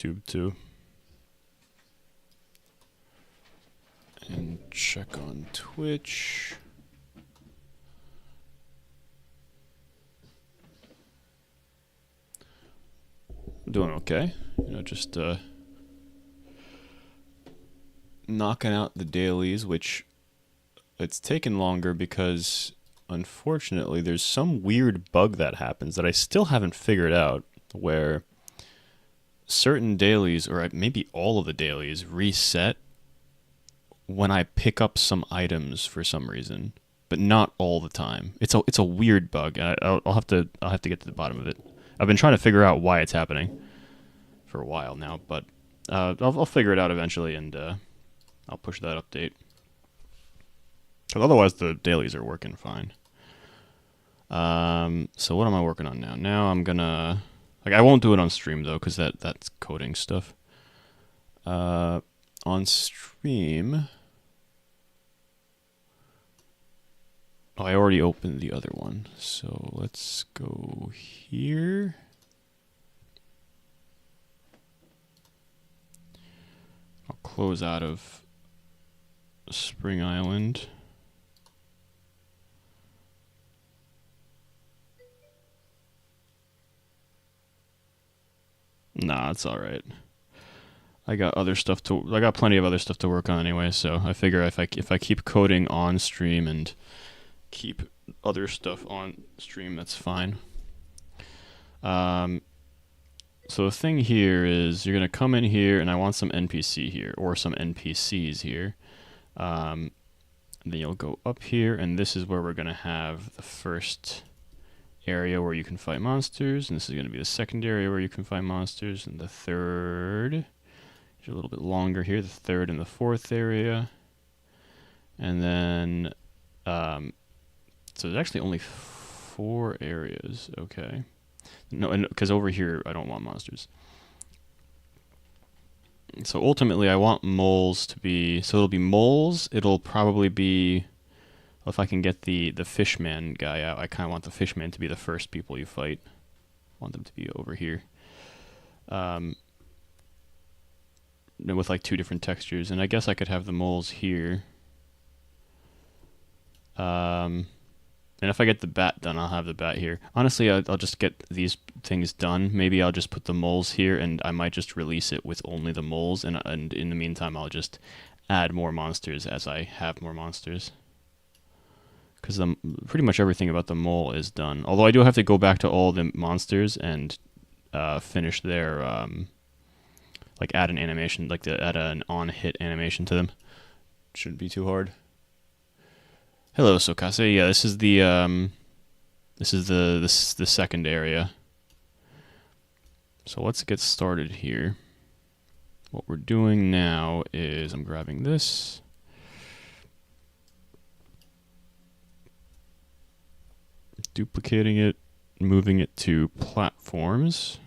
YouTube too. And check on Twitch. I'm doing okay. You know, just knocking out the dailies, which it's taken longer because unfortunately there's some weird bug that happens that I still haven't figured out, where certain dailies, or maybe all of the dailies, reset when I pick up some items for some reason, but not all the time. It's a weird bug, and I'll have to get to the bottom of it. I've been trying to figure out why it's happening for a while now, but I'll figure it out eventually, and I'll push that update. Because otherwise the dailies are working fine. So what am I working on now? Now I'm gonna... I won't do it on stream, though, because that's coding stuff. On stream... Oh, I already opened the other one. So let's go here. I'll close out of Spring Island. Nah, it's all right. I got plenty of other stuff to work on anyway, so I figure if I keep coding on stream and keep other stuff on stream, that's fine. So the thing here is you're gonna come in here, and I want some NPC here, or some NPCs here. And then you'll go up here, and this is where we're gonna have the first area where you can fight monsters, and this is going to be the second area where you can fight monsters, and the third, a little bit longer here, the third and the fourth area, and then so there's actually only 4 areas. Okay, no, because over here I don't want monsters. So ultimately I want moles to be, so it'll be moles, it'll probably be, if I can get the fishman guy out, I kind of want the fishman to be the first people you fight. I want them to be over here. With like 2 different textures. And I guess I could have the moles here. And if I get the bat done, I'll have the bat here. Honestly, I'll just get these things done. Maybe I'll just put the moles here, and I might just release it with only the moles. And in the meantime, I'll just add more monsters as I have more monsters. Because pretty much everything about the mole is done. Although I do have to go back to all the monsters and finish their, like add an animation, like add an on-hit animation to them. Shouldn't be too hard. Hello, Sokase. Yeah, this is the second area. So let's get started here. What we're doing now is I'm grabbing this. Duplicating it, moving it to platforms.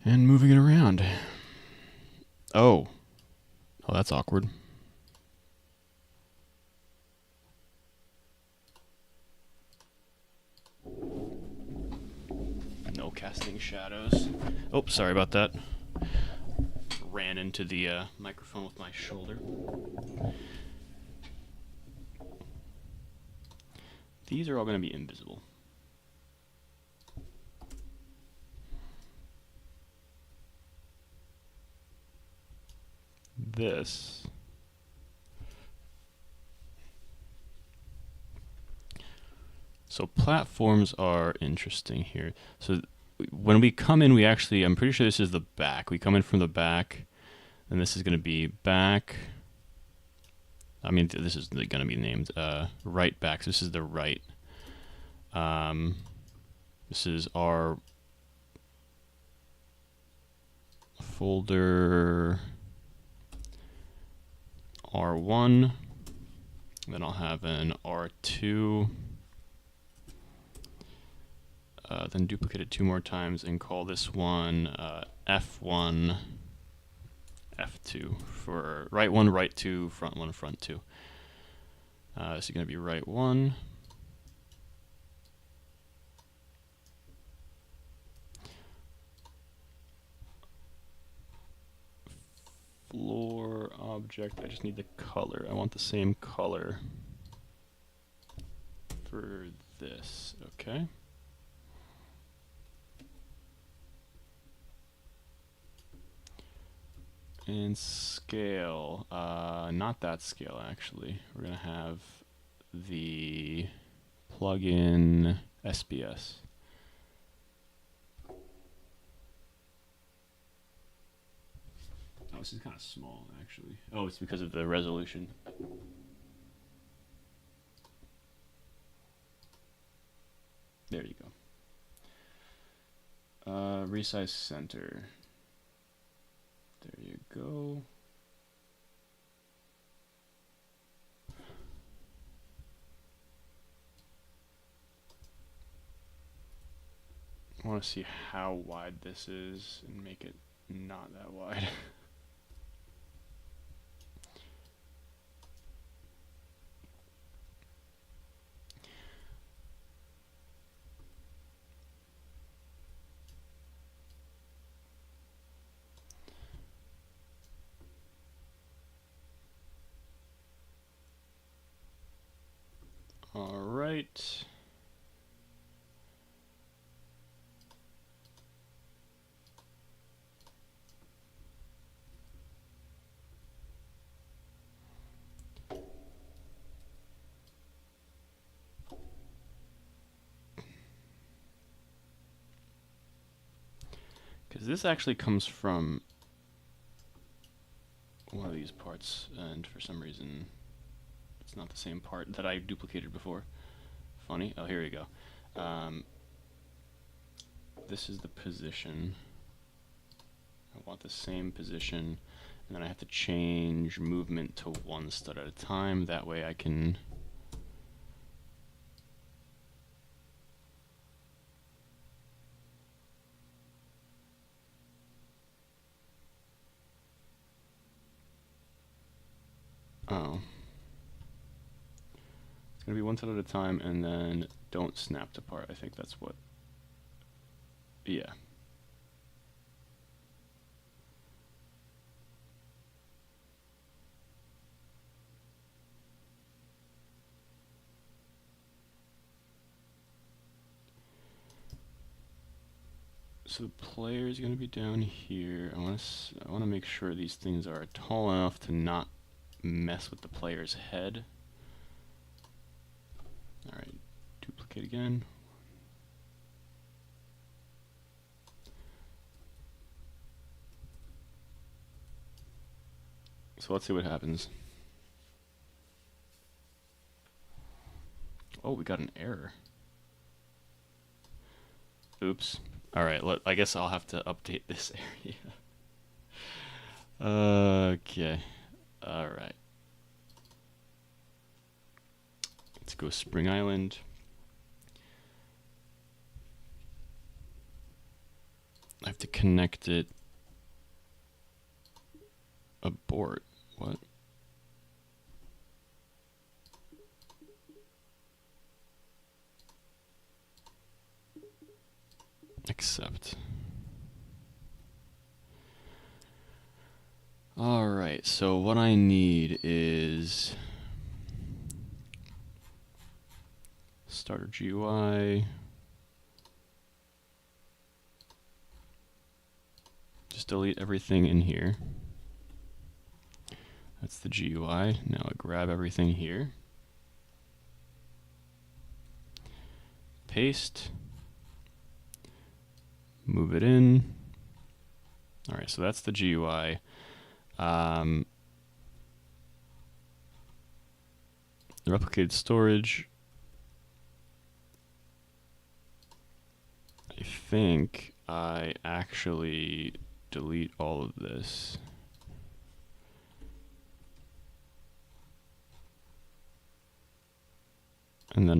And moving it around. Oh, that's awkward. No casting shadows. Oh, sorry about that. Ran into the microphone with my shoulder. These are all going to be invisible. This. So platforms are interesting here. So when we come in, I'm pretty sure this is the back. We come in from the back, and this is going to be back. I mean, this is going to be named right back. So this is the right. This is our folder R1. Then I'll have an R2. Then duplicate it 2 more times and call this one F1, F2 for right 1, right 2, front 1, front 2. This is going to be right 1. Floor object, I just need the color. I want the same color for this, okay? And scale, not that scale actually. We're gonna have the plugin SBS. Oh, this is kind of small actually. Oh, it's because of the resolution. There you go. Resize center. There you go. I want to see how wide this is and make it not that wide. All right. Because this actually comes from one of these parts, and for some reason it's not the same part that I duplicated before. Funny. Oh, here we go. This is the position. I want the same position, and then I have to change movement to 1 stud at a time. That way I can it's gonna be 1 stud at a time, and then don't snap to part. I think that's what. Yeah. So the player is going to be down here. I want to make sure these things are tall enough to not mess with the player's head. All right, duplicate again. So let's see what happens. Oh, we got an error. Oops. All right, I guess I'll have to update this area. Okay. All right. Let's go Spring Island. I have to connect it. Abort. What? Accept. All right, so what I need is starter GUI. Just delete everything in here. That's the GUI. Now I grab everything here. Paste. Move it in. All right, so that's the GUI. The replicated storage. I think I actually delete all of this. And then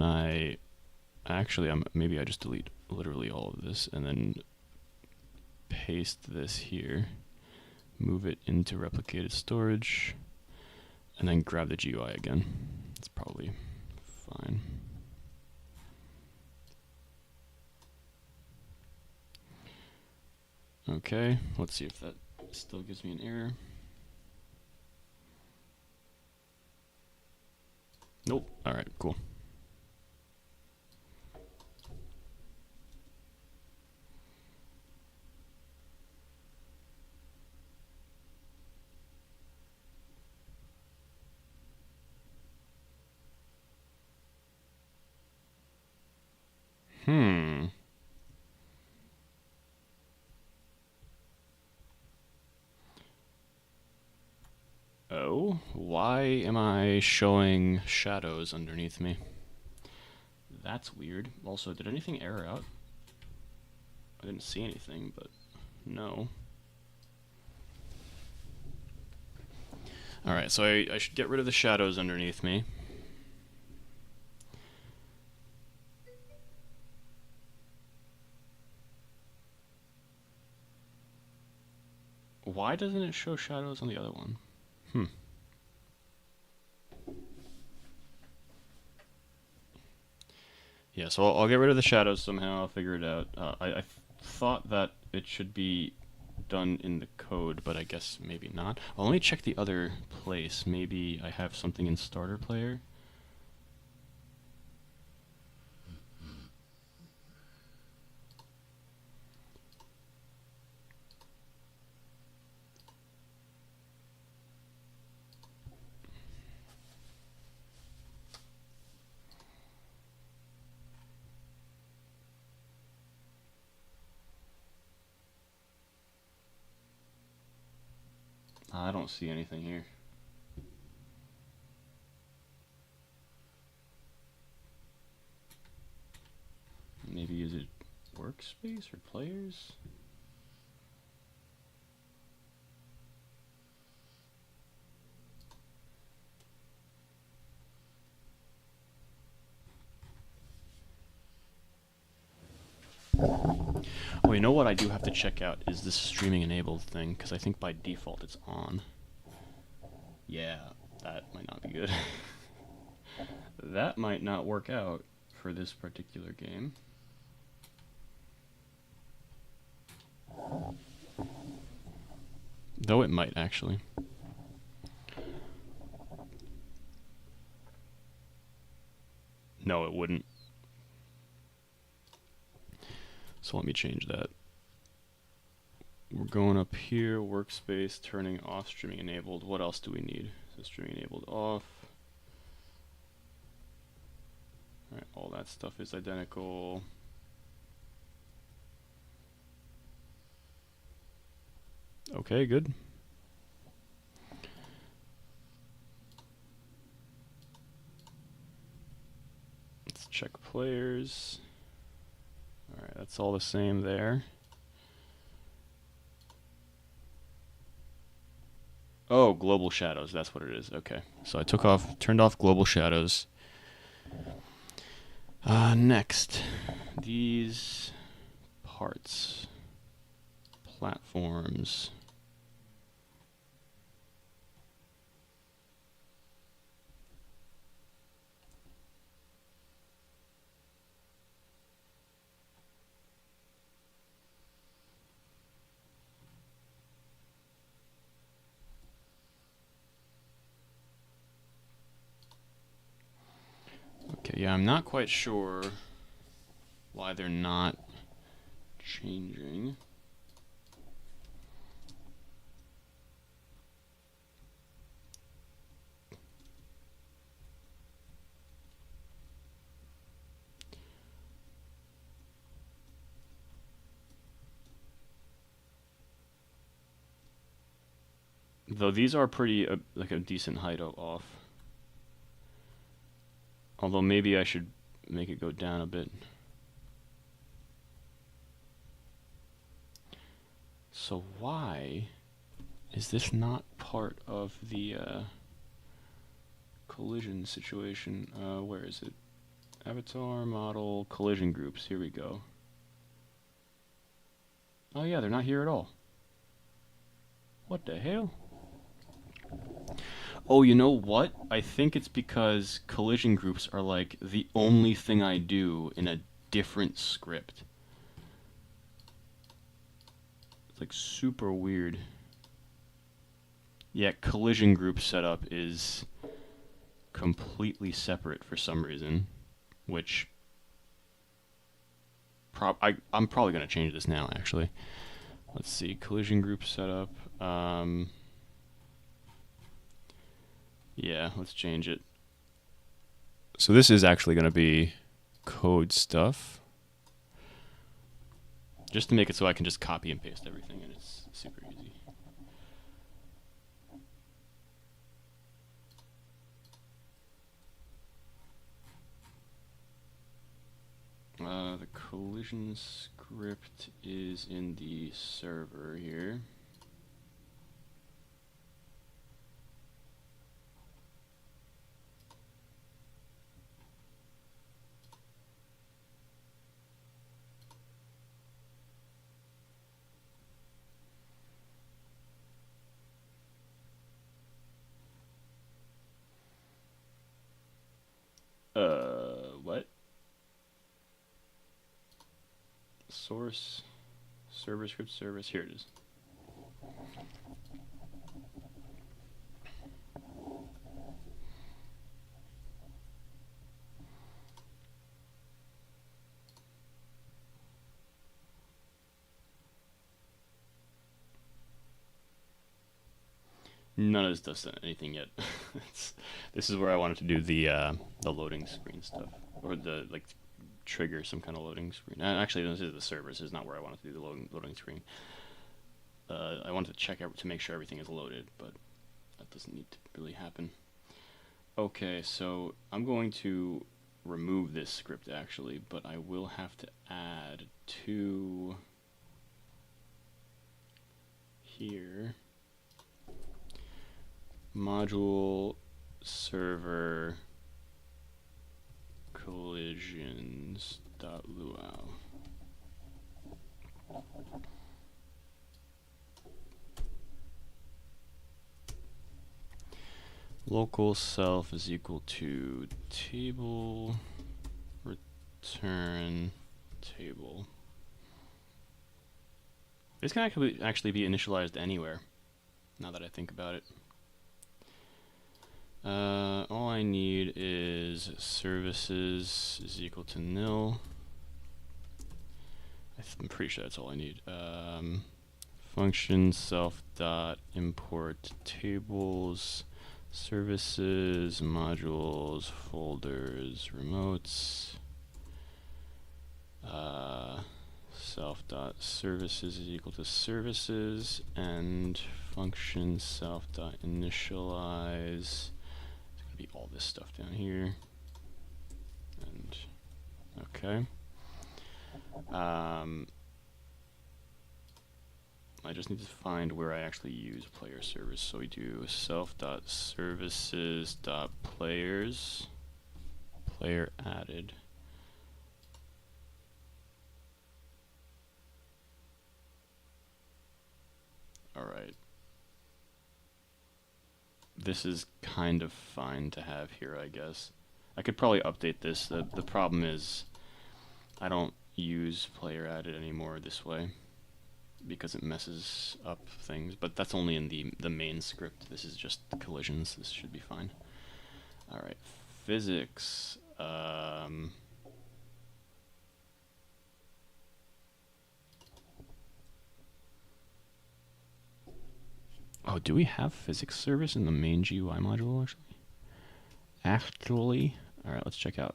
maybe I just delete literally all of this and then paste this here, move it into replicated storage, and then grab the GUI again. It's probably fine. Okay, let's see if that still gives me an error. Nope. Alright, cool. Oh, why am I showing shadows underneath me? That's weird. Also, did anything error out? I didn't see anything, but no. Alright, so I should get rid of the shadows underneath me. Why doesn't it show shadows on the other one? Yeah, so I'll get rid of the shadows somehow. I'll figure it out. I thought that it should be done in the code, but I guess maybe not. I'll only check the other place. Maybe I have something in starter player. I don't see anything here. Maybe is it workspace or players? Oh, you know what I do have to check out is this streaming enabled thing, because I think by default it's on. Yeah, that might not be good. That might not work out for this particular game. Though it might, actually. No, it wouldn't. So let me change that. We're going up here, workspace, turning off streaming enabled. What else do we need? So streaming enabled off. Alright, all that stuff is identical. Okay, good. Let's check players. Alright, that's all the same there. Oh, global shadows, that's what it is. Okay. So I turned off global shadows. Next, these parts, platforms. Okay, yeah, I'm not quite sure why they're not changing. Though these are pretty, like a decent height off. Although maybe I should make it go down a bit. So why is this not part of the collision situation? Where is it? Avatar, model, collision groups. Here we go. Oh yeah, they're not here at all. What the hell? Oh, you know what? I think it's because collision groups are like the only thing I do in a different script. It's like super weird. Yeah, collision group setup is completely separate for some reason, which I'm probably going to change this now, actually. Let's see, collision group setup. Yeah, let's change it. So this is actually going to be code stuff. Just to make it so I can just copy and paste everything, and it's super easy. The collision script is in the server here. What? Source, server script service, here it is. None of this does anything yet. This is where I wanted to do the loading screen stuff, or the like trigger some kind of loading screen. Actually, this is the server. This is not where I wanted to do the loading screen. I wanted to check out to make sure everything is loaded, but that doesn't need to really happen. Okay, so I'm going to remove this script actually, but I will have to add to here module server collisions.luau. Local self is equal to table return table. This can actually be initialized anywhere, now that I think about it. All I need is services is equal to nil. I'm pretty sure that's all I need. Function self dot import tables, services, modules, folders, remotes. Self dot services is equal to services, and function self dot initialize. It's gonna be all this stuff down here. And okay. I just need to find where I actually use player service. So we do self.services.players, player added. Alright. This is kind of fine to have here, I guess. I could probably update this. The problem is I don't use player added anymore this way, because it messes up things, but that's only in the main script. This is just collisions. This should be fine. All right, physics. Oh, do we have physics service in the main GUI module actually? All right, let's check out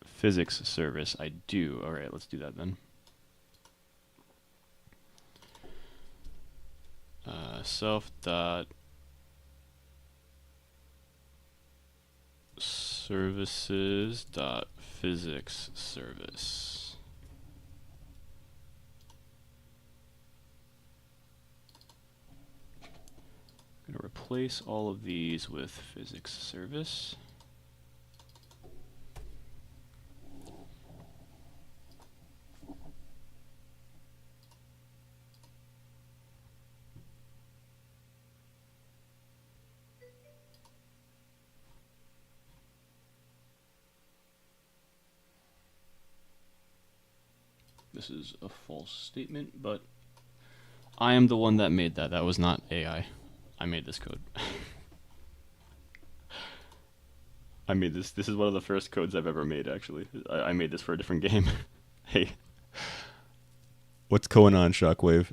physics service. I do. All right, let's do that then. Self dot services dot physics service. I'm going to replace all of these with physics service. this is a false statement, but I am the one that made that. That was not AI. I made this code. I made this. This is one of the first codes I've ever made, actually. I made this for a different game. Hey. What's going on, Shockwave?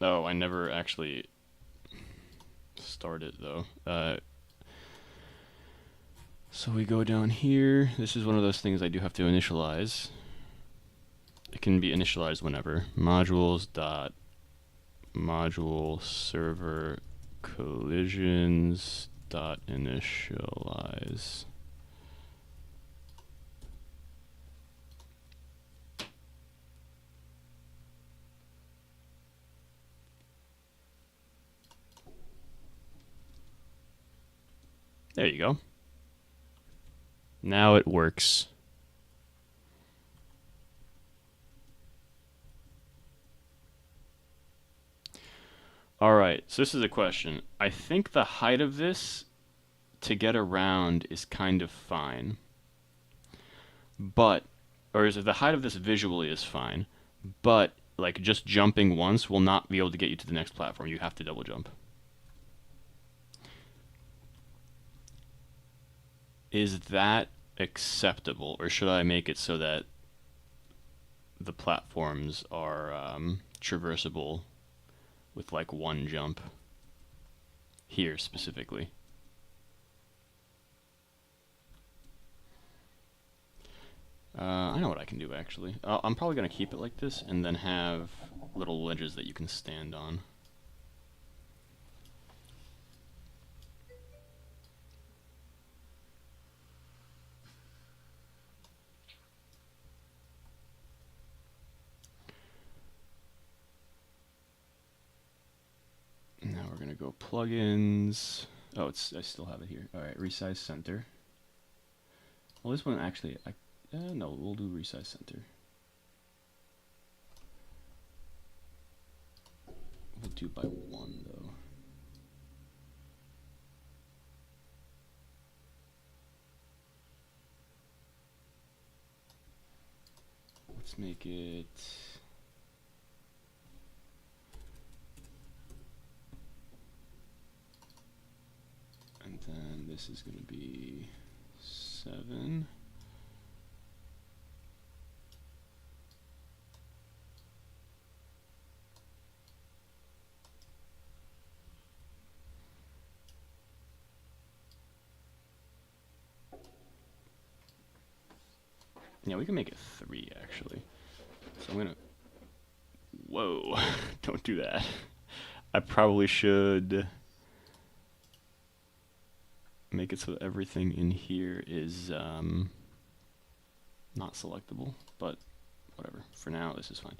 Oh, I never actually started, though. So we go down here. This is one of those things I do have to initialize. It can be initialized whenever. Modules dot module server collisions dot initialize. There you go. Now it works. Alright, so this is a question. I think the height of this to get around is kind of fine. But, or is it the height of this visually is fine, but like just jumping once will not be able to get you to the next platform. You have to double jump. Is that acceptable, or should I make it so that the platforms are traversable with like one jump? Here specifically. I know what I can do actually. I'm probably going to keep it like this and then have little ledges that you can stand on. Now we're gonna go plugins. Oh, I still have it here. All right, resize center. Well, this one actually, no, we'll do resize center. We'll do by 1 though. Let's make it. And then this is going to be 7. Yeah, we can make it 3 actually. So I'm going to. Whoa, don't do that. I probably should make it so everything in here is not selectable, but whatever. For now, this is fine.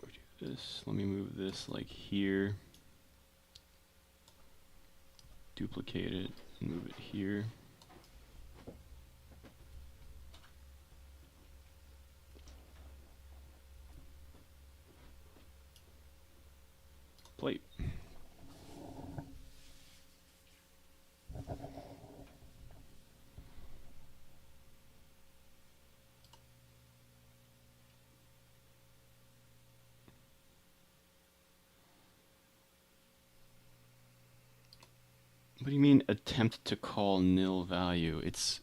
We'll do this. Let me move this like here. Duplicate it and move it here. Plate. What do you mean attempt to call nil value? It's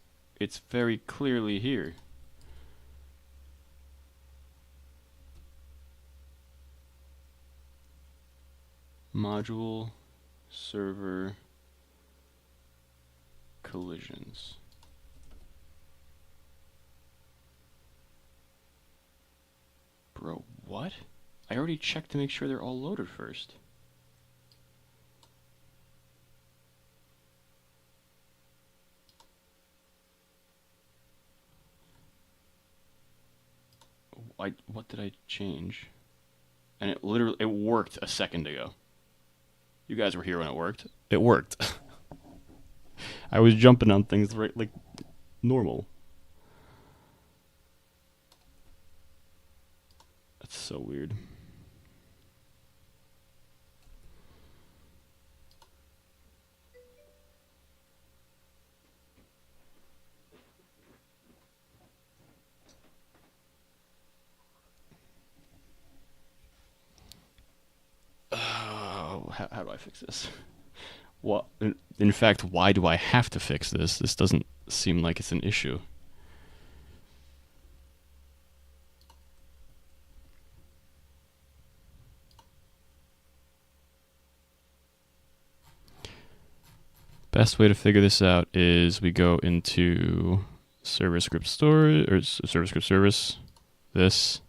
very clearly here. Module server collisions. Bro, what? I already checked to make sure they're all loaded first. What did I change? And it literally worked a second ago. You guys were here when it worked. It worked. I was jumping on things right, like normal. That's so weird. How do I fix this? What? In fact, why do I have to fix this? This doesn't seem like it's an issue. Best way to figure this out is we go into server script storage or server script service. This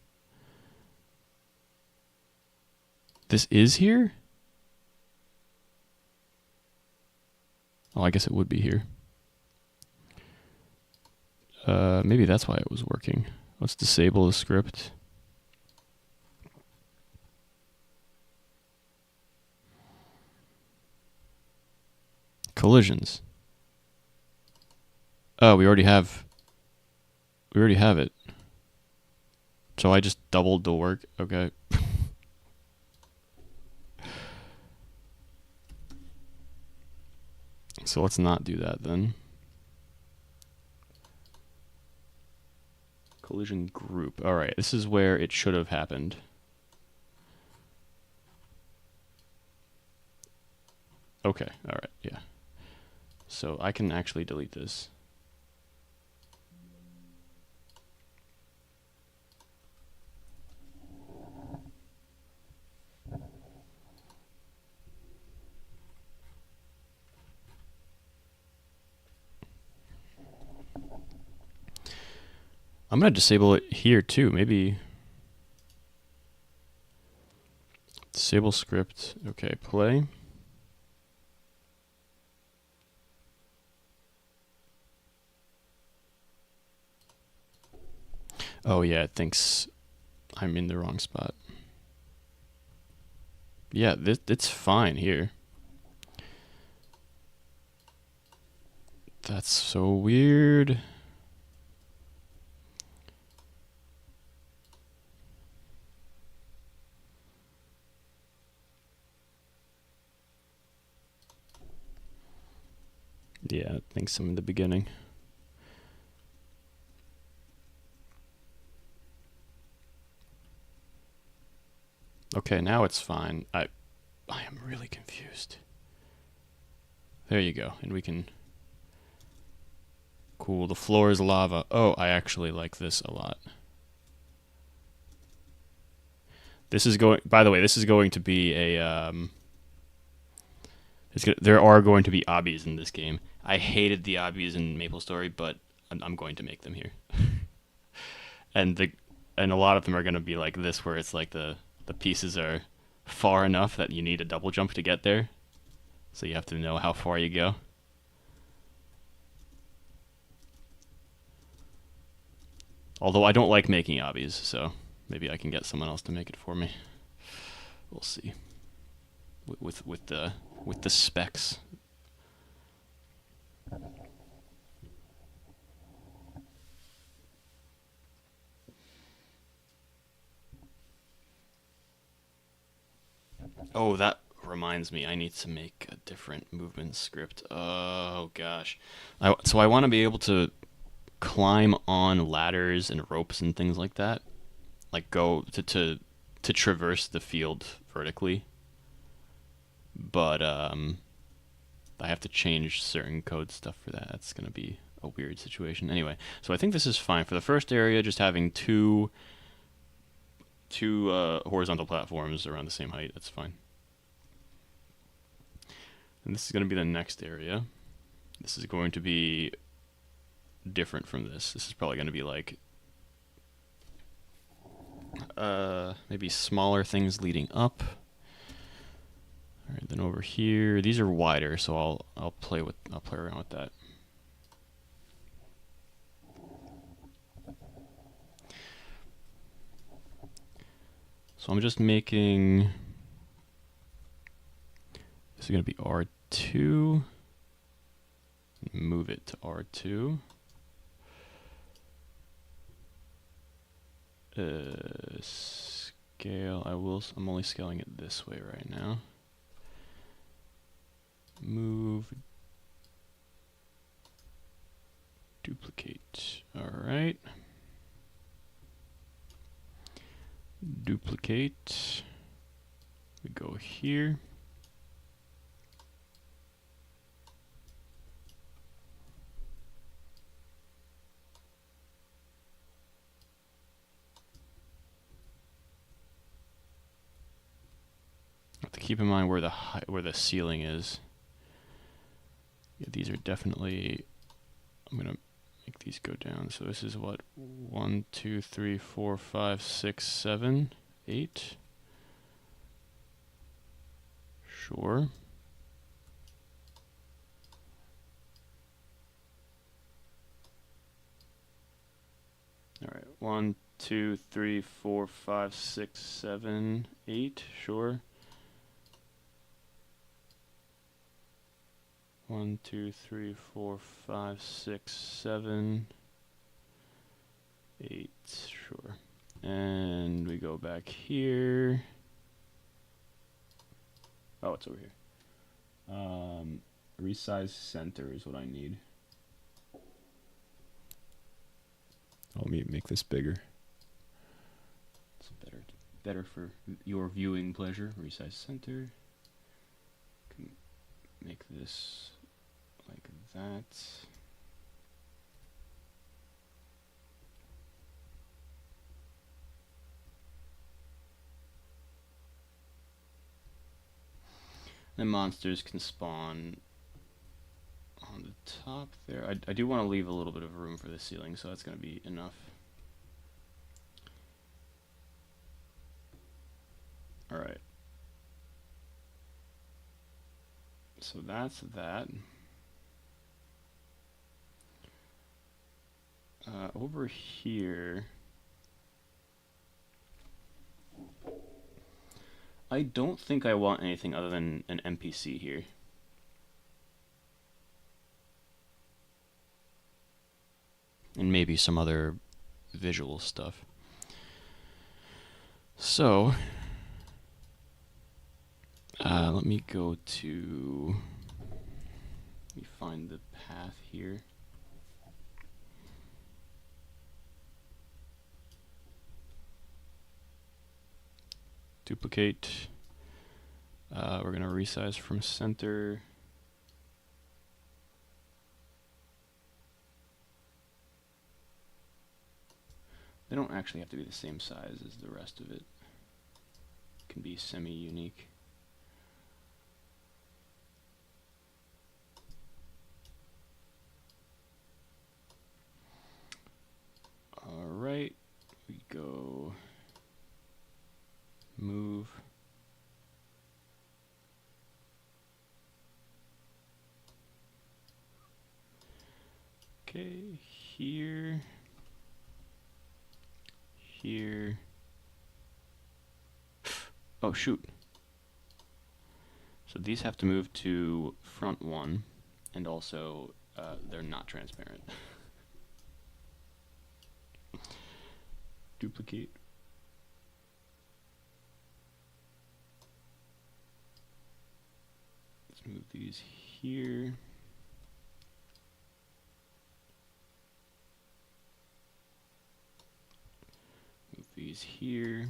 is here? Oh, I guess it would be here. Maybe that's why it was working. Let's disable the script. Collisions. Oh, we already have it. So I just doubled the work. Okay. So let's not do that then. Collision group. All right, this is where it should have happened. Okay, all right, yeah. So I can actually delete this. I'm going to disable it here too. Maybe disable script. Okay, play. Oh yeah, it thinks I'm in the wrong spot. Yeah, it's fine here. That's so weird. Yeah, it thinks I'm in the beginning. Okay, now it's fine. I am really confused. There you go, and we can... Cool, the floor is lava. Oh, I actually like this a lot. This is going... By the way, this is going to be a... there are going to be obbies in this game. I hated the obbies in MapleStory, but I'm going to make them here. and a lot of them are going to be like this, where it's like the pieces are far enough that you need a double jump to get there. So you have to know how far you go. Although I don't like making obbies, so maybe I can get someone else to make it for me. We'll see. With the specs. Oh, that reminds me. I need to make a different movement script. Oh gosh. So I want to be able to climb on ladders and ropes and things like that. Like go to traverse the field vertically. But I have to change certain code stuff for that. That's going to be a weird situation. Anyway, so I think this is fine. For the first area, just having two horizontal platforms around the same height, that's fine. And this is going to be the next area. This is going to be different from this. This is probably going to be like maybe smaller things leading up. All right, then over here, these are wider, so I'll play around with that. So I'm just making, this is going to be R2. Move it to R2. Scale. I'm only scaling it this way right now. Move. Duplicate. Alright. Duplicate. We go here. Have to keep in mind where the ceiling is. Yeah, these are definitely. I'm gonna make these go down. So this is what 1, 2, 3, 4, 5, 6, 7, 8. Sure. All right. 1, 2, 3, 4, 5, 6, 7, 8. Sure. 1, 2, 3, 4, 5, 6, 7, 8. Sure. And we go back here. Oh, it's over here. Resize center is what I need. Let me make this bigger. It's better for your viewing pleasure. Resize center. Can make this like that. Then monsters can spawn on the top there. I do want to leave a little bit of room for the ceiling, so that's going to be enough. Alright. So that's that. Over here, I don't think I want anything other than an NPC here. And maybe some other visual stuff. So, let me go to, let me find the path here. Duplicate. We're going to resize from center. They don't actually have to be the same size as the rest of it. It can be semi-unique. Alright, we go move. Okay, here. Here. Oh, shoot. So these have to move to front one, and also they're not transparent. Duplicate. Let's move these here. Move these here.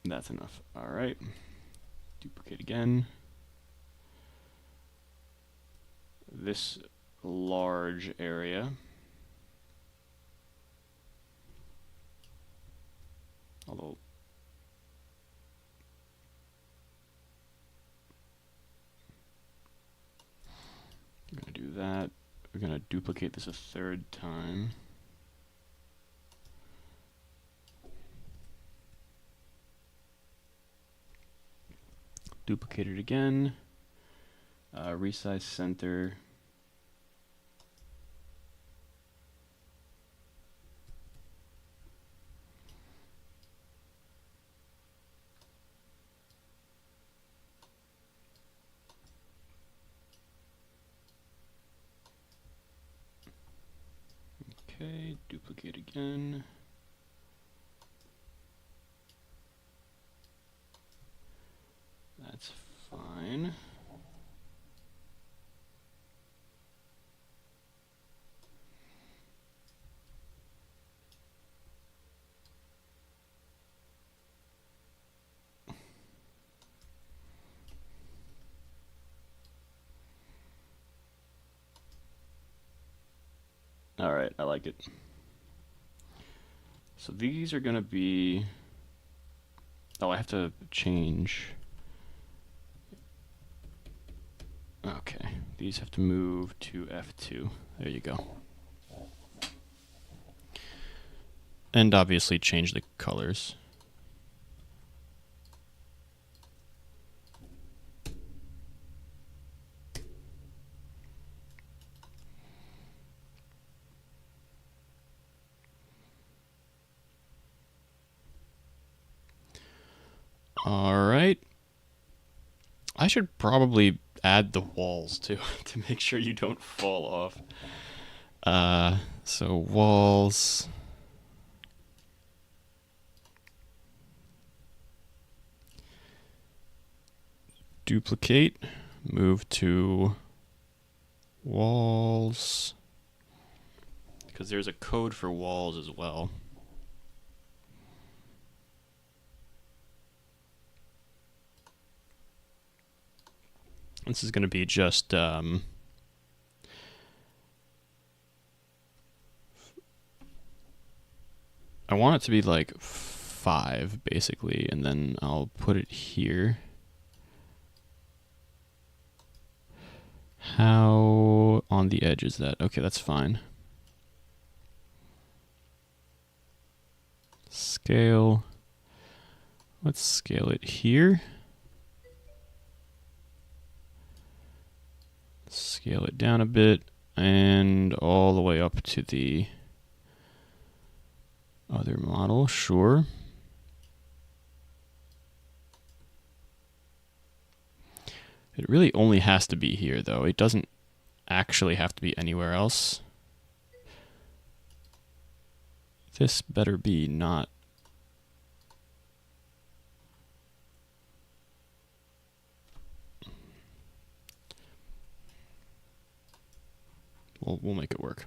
That's enough. All right. Duplicate again. This large area. Although we're going to do that. We're going to duplicate this a third time. Duplicate it again. Resize center. Okay, duplicate again. That's fine. All right, I like it. So these are gonna be, oh, I have to change. Okay, these have to move to F2. There you go. And obviously change the colors. All right. I should probably add the walls too to make sure you don't fall off. So walls. Duplicate, move to walls, because there's a code for walls as well. This is going to be just I want it to be like 5 basically, and then I'll put it here. How on the edge is that? Okay, that's fine. Scale. Let's scale it here. Scale it down a bit and all the way up to the other model, sure. It really only has to be here, though. It doesn't actually have to be anywhere else. This better be not. We'll make it work.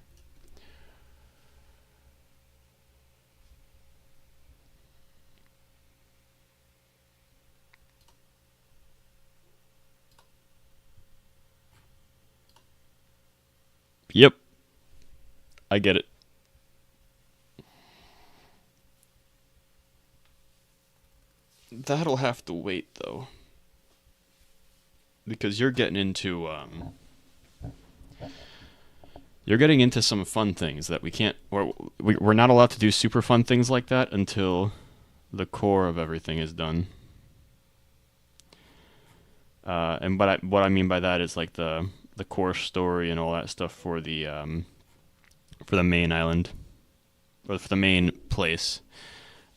Yep. I get it. That'll have to wait, though. Because you're getting into some fun things that we can't, or we're not allowed to do super fun things like that until the core of everything is done. And what I mean by that is like the core story and all that stuff for the main island, or for the main place.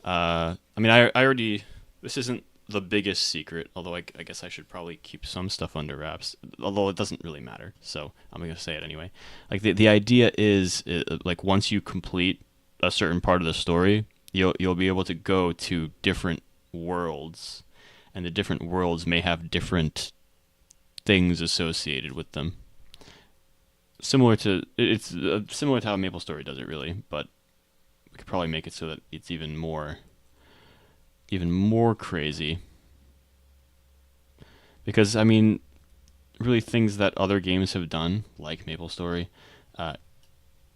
I mean, I already, this isn't the biggest secret, although I guess I should probably keep some stuff under wraps, although it doesn't really matter, so I'm going to say it anyway. Like, the idea is, like, once you complete a certain part of the story, you'll be able to go to different worlds, and the different worlds may have different things associated with them. It's similar to how MapleStory does it, really, but we could probably make it so that it's even more crazy. Because, I mean, really things that other games have done, like MapleStory,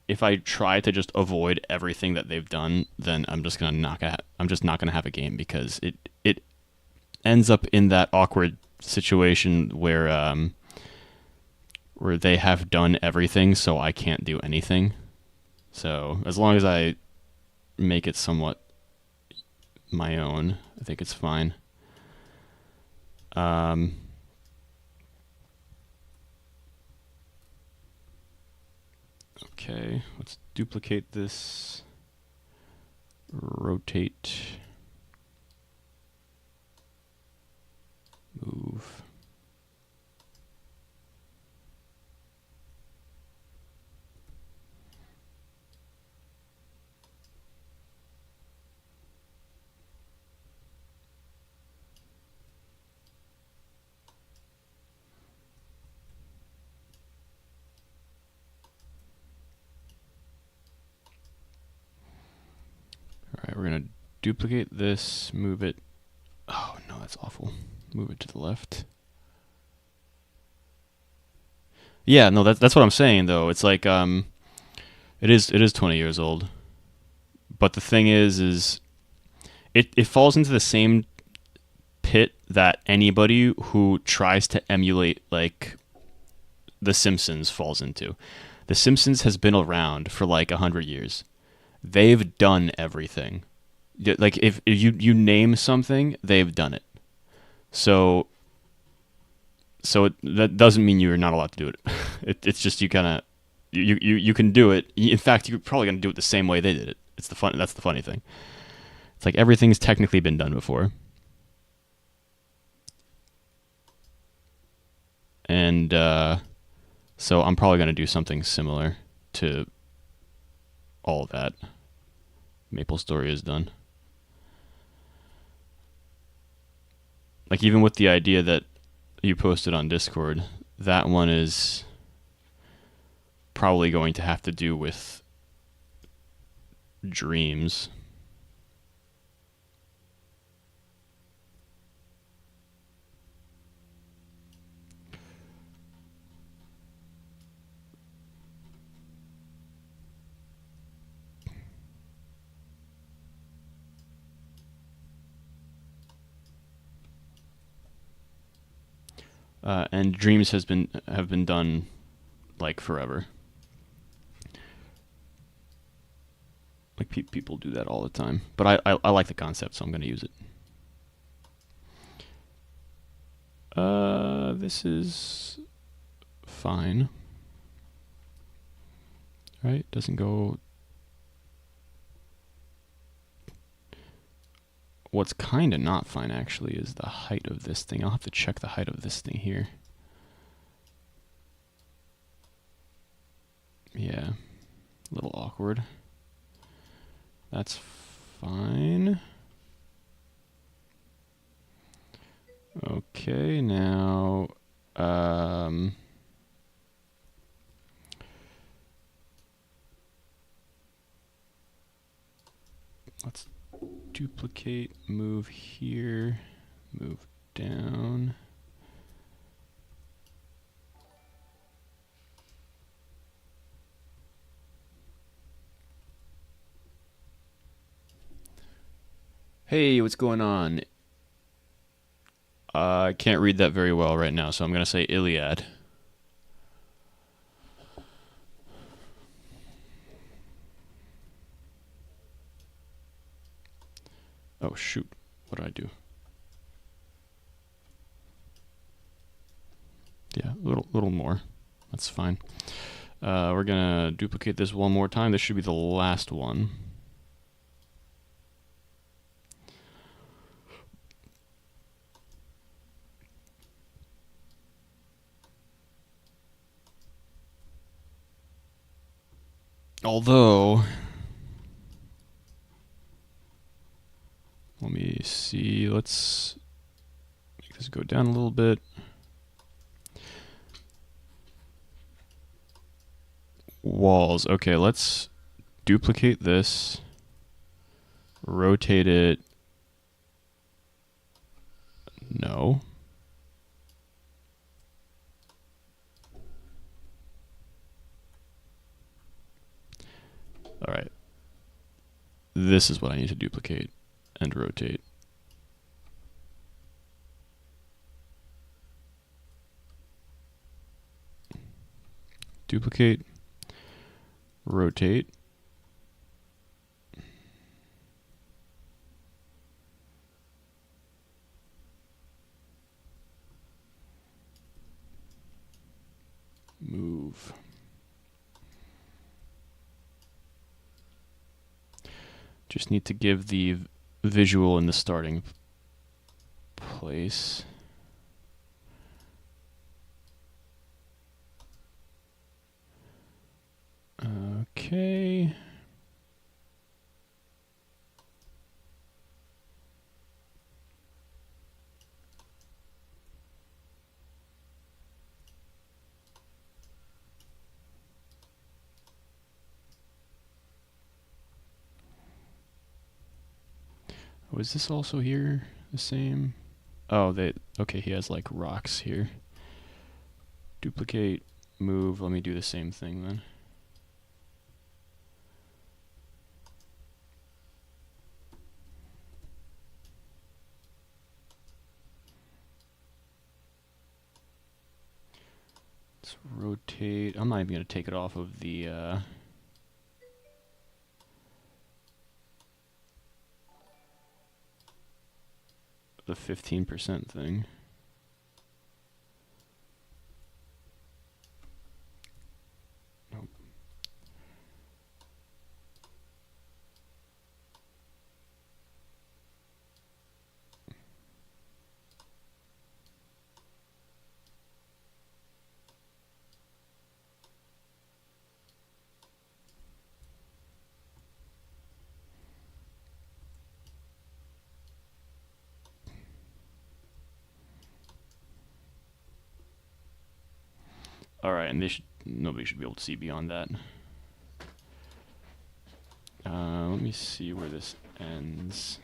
if I try to just avoid everything that they've done, then I'm just not gonna have a game, because it ends up in that awkward situation where they have done everything, so I can't do anything. So as long as I make it somewhat my own, I think it's fine. Okay, let's duplicate this. Rotate. Move. We're gonna duplicate this, move it. Oh no, that's awful. Move it to the left. Yeah, no, that's what I'm saying though. It's like it is 20 years old. But the thing is it falls into the same pit that anybody who tries to emulate like The Simpsons falls into. The Simpsons has been around for like 100 years. They've done everything. Like if you name something, they've done it. So that doesn't mean you're not allowed to do it. It's just you kind of you can do it. In fact, you're probably gonna do it the same way they did it. It's the fun. That's the funny thing. It's like everything's technically been done before. And so I'm probably gonna do something similar to all of that. Maple Story is done. Like even with the idea that you posted on Discord, that one is probably going to have to do with dreams. And dreams have been done like forever. Like people do that all the time, but I like the concept, so I'm going to use it. This is fine, right? Doesn't go. What's kind of not fine actually is the height of this thing. I'll have to check the height of this thing here. Yeah, a little awkward. That's fine. Okay, now let's duplicate, move here, move down. Hey, what's going on? I can't read that very well right now, so I'm going to say Iliad. Oh, shoot. What did I do? Yeah, a little more. That's fine. We're going to duplicate this one more time. This should be the last one. Although, let me see. Let's make this go down a little bit. Walls. Okay, let's duplicate this, rotate it. No. All right. This is what I need to duplicate and rotate. Duplicate, rotate. Move. Just need to give the visual in the starting place. Okay. Oh, is this also here the same? Oh, okay, he has like rocks here. Duplicate, move, let me do the same thing then. Let's rotate. I'm not even going to take it off of the 15% thing. Nope. Alright, and nobody should be able to see beyond that. Let me see where this ends.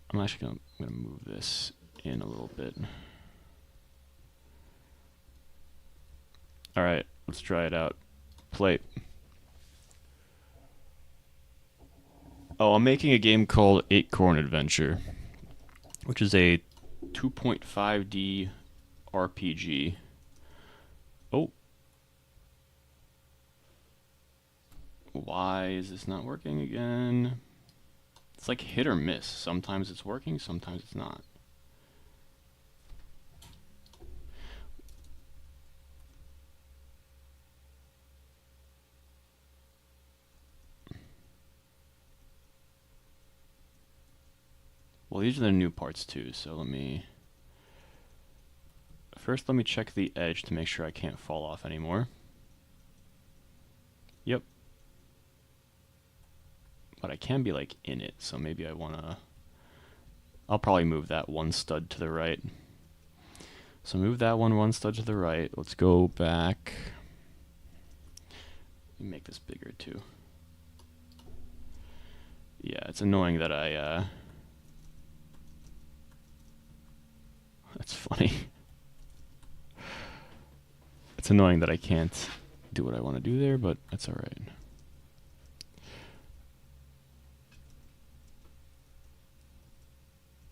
I'm actually gonna move this in a little bit. Alright, let's try it out. Play. Oh, I'm making a game called Acorn Adventure, which is a 2.5D RPG. Oh. Why is this not working again? It's like hit or miss. Sometimes it's working, sometimes it's not. Well, these are the new parts too, so let me check the edge to make sure I can't fall off anymore. Yep. But I can be like in it, so maybe I'll probably move that one stud to the right. So move that one stud to the right. Let's go back. Let me make this bigger too. Yeah, it's annoying that that's funny. It's annoying that I can't do what I want to do there, but that's alright.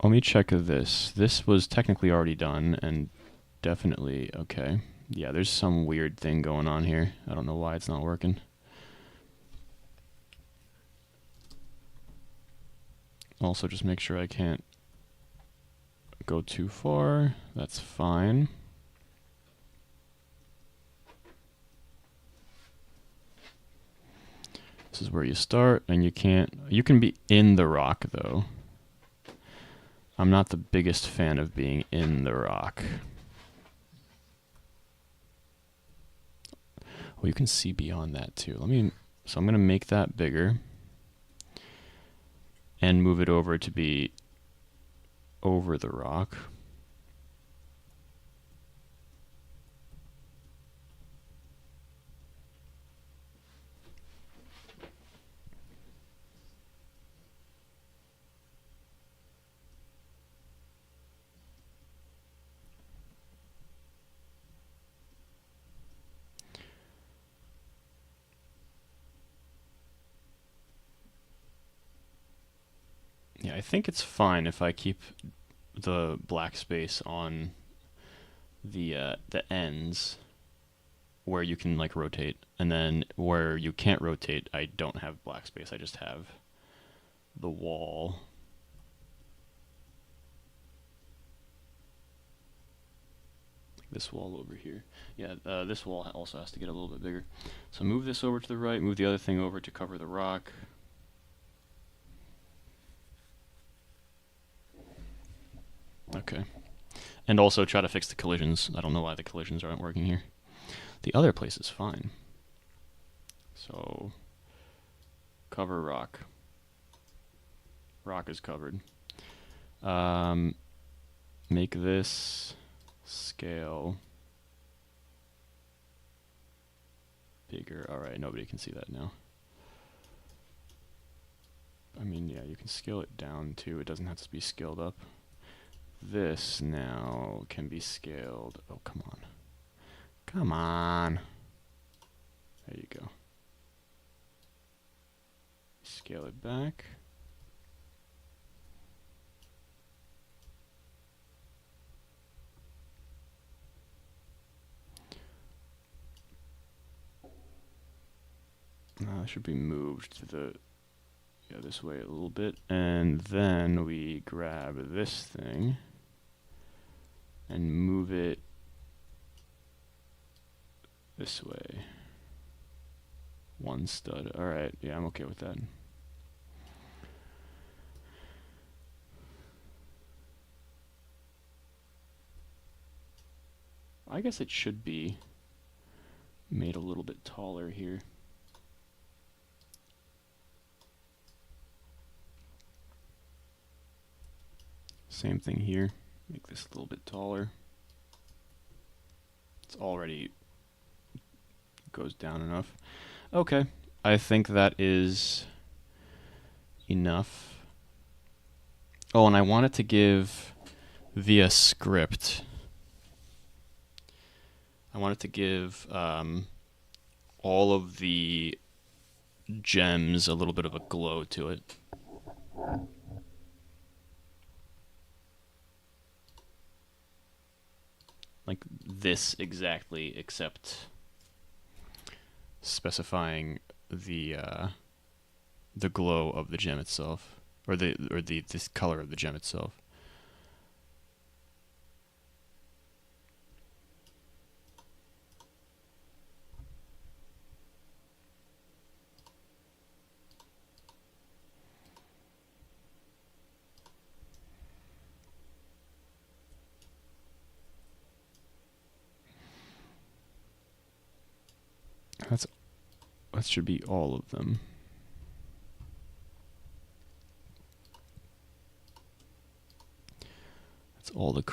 Let me check this. This was technically already done and definitely okay. Yeah, there's some weird thing going on here. I don't know why it's not working. Also, just make sure I can't go too far. That's fine. This is where you start, and you can be in the rock though. I'm not the biggest fan of being in the rock. Well, you can see beyond that too. So I'm gonna make that bigger and move it over to be over the rock. Yeah, I think it's fine if I keep the black space on the ends where you can like rotate, and then where you can't rotate, I don't have black space. I just have the wall. Like this wall over here. Yeah, this wall also has to get a little bit bigger. So move this over to the right, move the other thing over to cover the rock. Okay. And also try to fix the collisions. I don't know why the collisions aren't working here. The other place is fine. So, cover rock. Rock is covered. Make this scale bigger. Alright, nobody can see that now. I mean, yeah, you can scale it down too. It doesn't have to be scaled up. This now can be scaled. Oh, come on. Come on. There you go. Scale it back. It should be moved to the, yeah, this way a little bit. And then we grab this thing and move it this way. One stud. Alright, yeah, I'm okay with that. I guess it should be made a little bit taller here. Same thing here. Make this a little bit taller. It's already goes down enough. Okay, I think that is enough. Oh, and I wanted to give via script. I wanted to give all of the gems a little bit of a glow to it. Like this exactly, except specifying the glow of the gem itself, or this color of the gem itself. That should be all of them. That's all the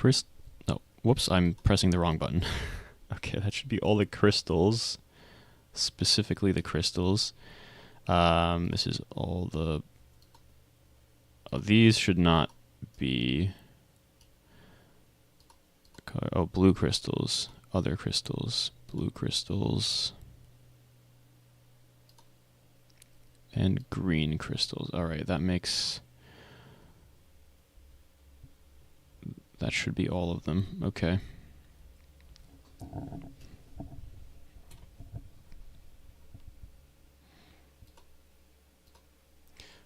no, whoops, I'm pressing the wrong button. Okay, that should be all the crystals, specifically the crystals. This is all the... Oh, these should not be... Oh, blue crystals, other crystals, blue crystals, and green crystals. Alright, that makes... That should be all of them. Okay. I'm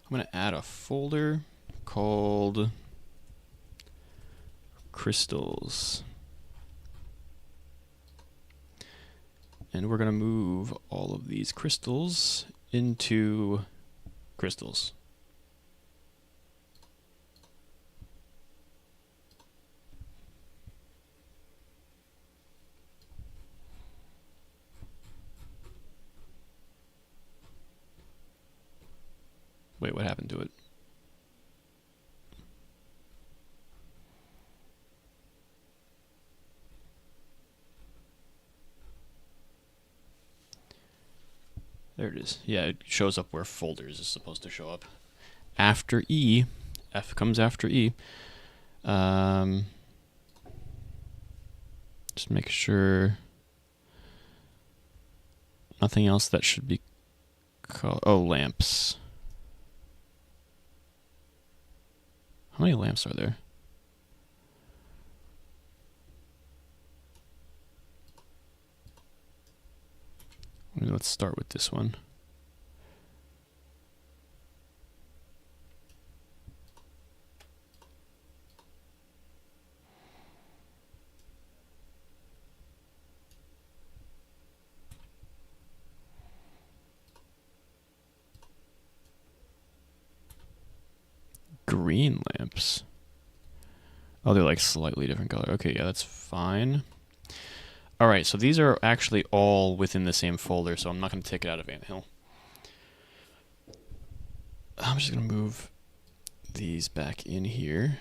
going to add a folder called crystals. And we're going to move all of these crystals into crystals. Wait, what happened to it? There it is. Yeah, it shows up where folders is supposed to show up. After E, F comes after E. Just make sure nothing else that should be called. Oh, lamps. How many lamps are there? Let's start with this one. Green lamps. Oh, they're like slightly different color. Okay, yeah, that's fine. Alright, so these are actually all within the same folder, so I'm not going to take it out of Anthill. I'm just going to move these back in here.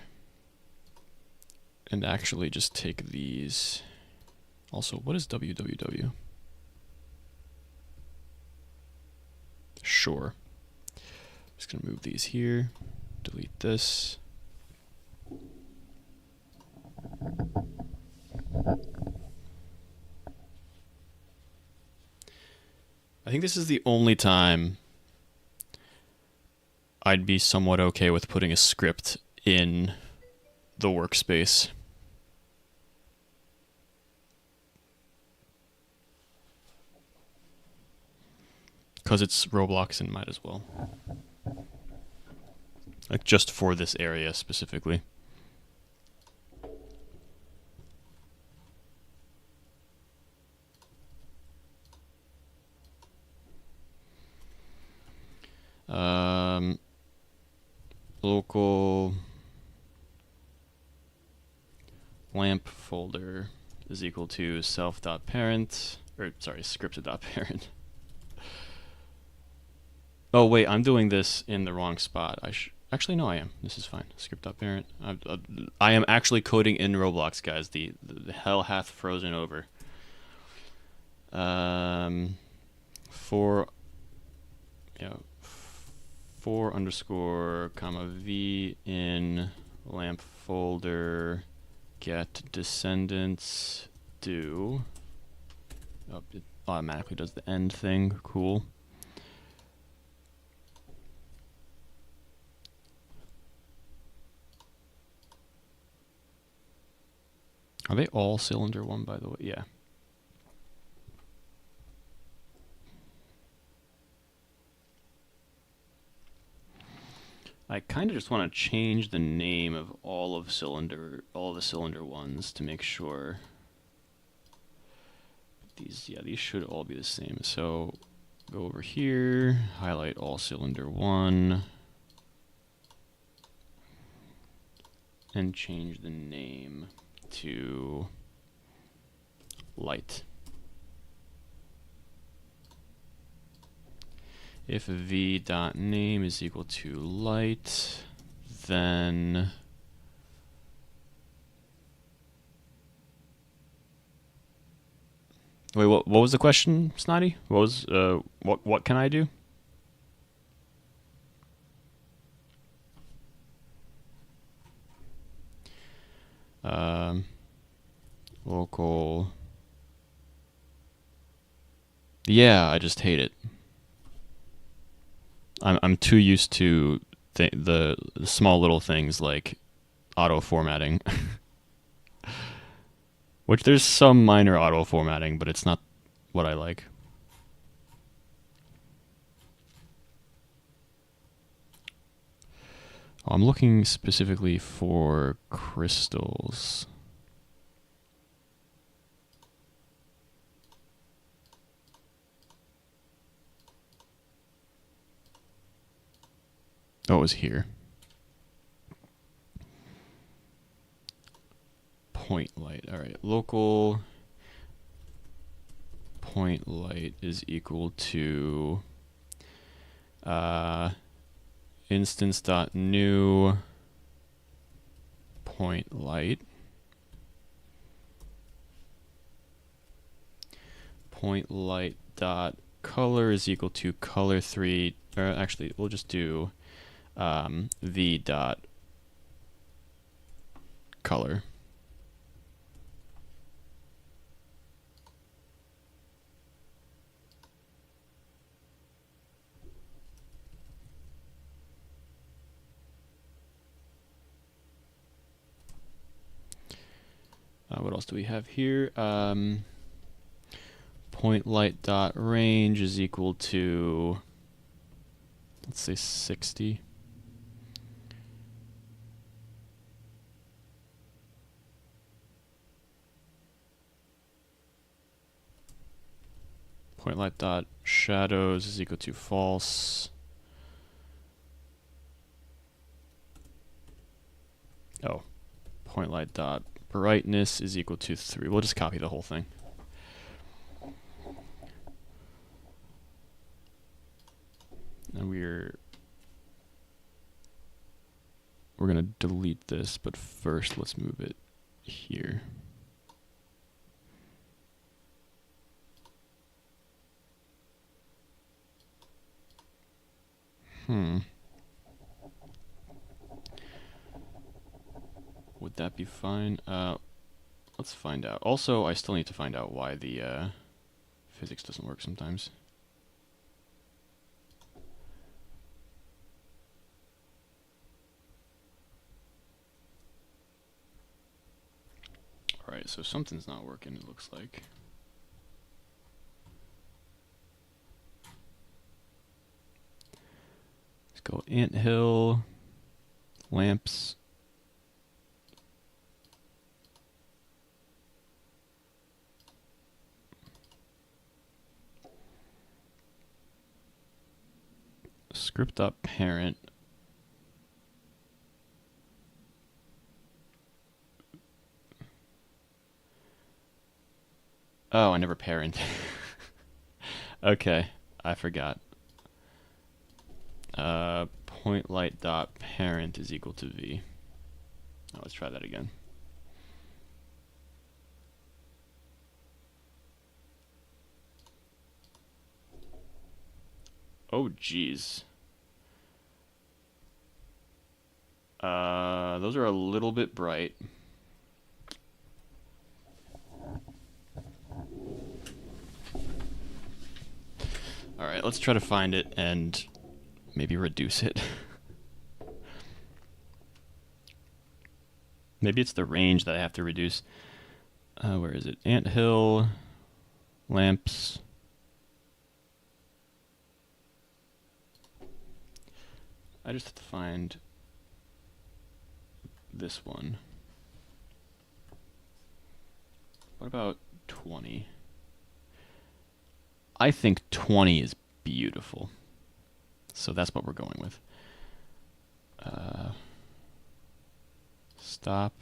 And actually just take these. Also, what is www? Sure. Just gonna move these here, delete this. I think this is the only time I'd be somewhat okay with putting a script in the workspace. Because it's Roblox and might as well. Like just for this area specifically. Local lamp folder is equal to self.parent, or sorry, scripted.parent. Oh wait, I'm doing this in the wrong spot. Actually no, I am. This is fine. Script.parent. I am actually coding in Roblox, guys. The hell hath frozen over. For underscore comma v in lamp folder get descendants do. Oh, it automatically does the end thing. Cool. Are they all cylinder 1, by the way? Yeah. I kind of just want to change the name of all of the cylinder 1s to make sure these should all be the same. So go over here, highlight all cylinder 1 and change the name to light. If v.name is equal to light, then wait, what was the question, Snotty? What was what can I do? Local. Yeah, I just hate it. I'm too used to the small little things like auto formatting, which there's some minor auto formatting, but it's not what I like. I'm looking specifically for crystals. Oh, it was here. Point light. All right, local point light is equal to instance.new point light. Point light dot color is equal to color3, or actually we'll just do v dot color. What else do we have here? Point light dot range is equal to, let's say 60. Point light dot shadows is equal to false. Oh, point light dot brightness is equal to 3. We'll just copy the whole thing. And we're gonna delete this, but first let's move it here. that be fine? Let's find out. Also, I still need to find out why the physics doesn't work sometimes. Alright, so something's not working, it looks like. Let's go anthill, lamps. Script.parent. Oh, I never parent. Okay, I forgot. Point light dot parent is equal to v. Oh, let's try that again. Oh, geez. Those are a little bit bright. Alright, let's try to find it and maybe reduce it. Maybe it's the range that I have to reduce. Where is it? Anthill, lamps. I just have to find this one. What about 20? I think 20 is beautiful. So that's what we're going with. Stop.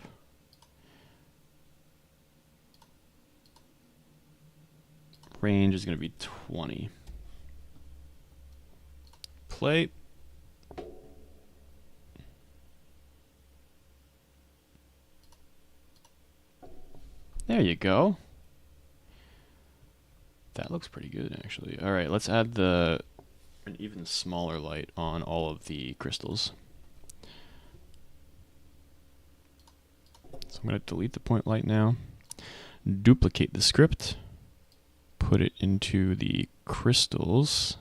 Range is going to be 20. Play. There you go. That looks pretty good, actually. All right, let's add an even smaller light on all of the crystals. So I'm going to delete the point light now. Duplicate the script. Put it into the crystals.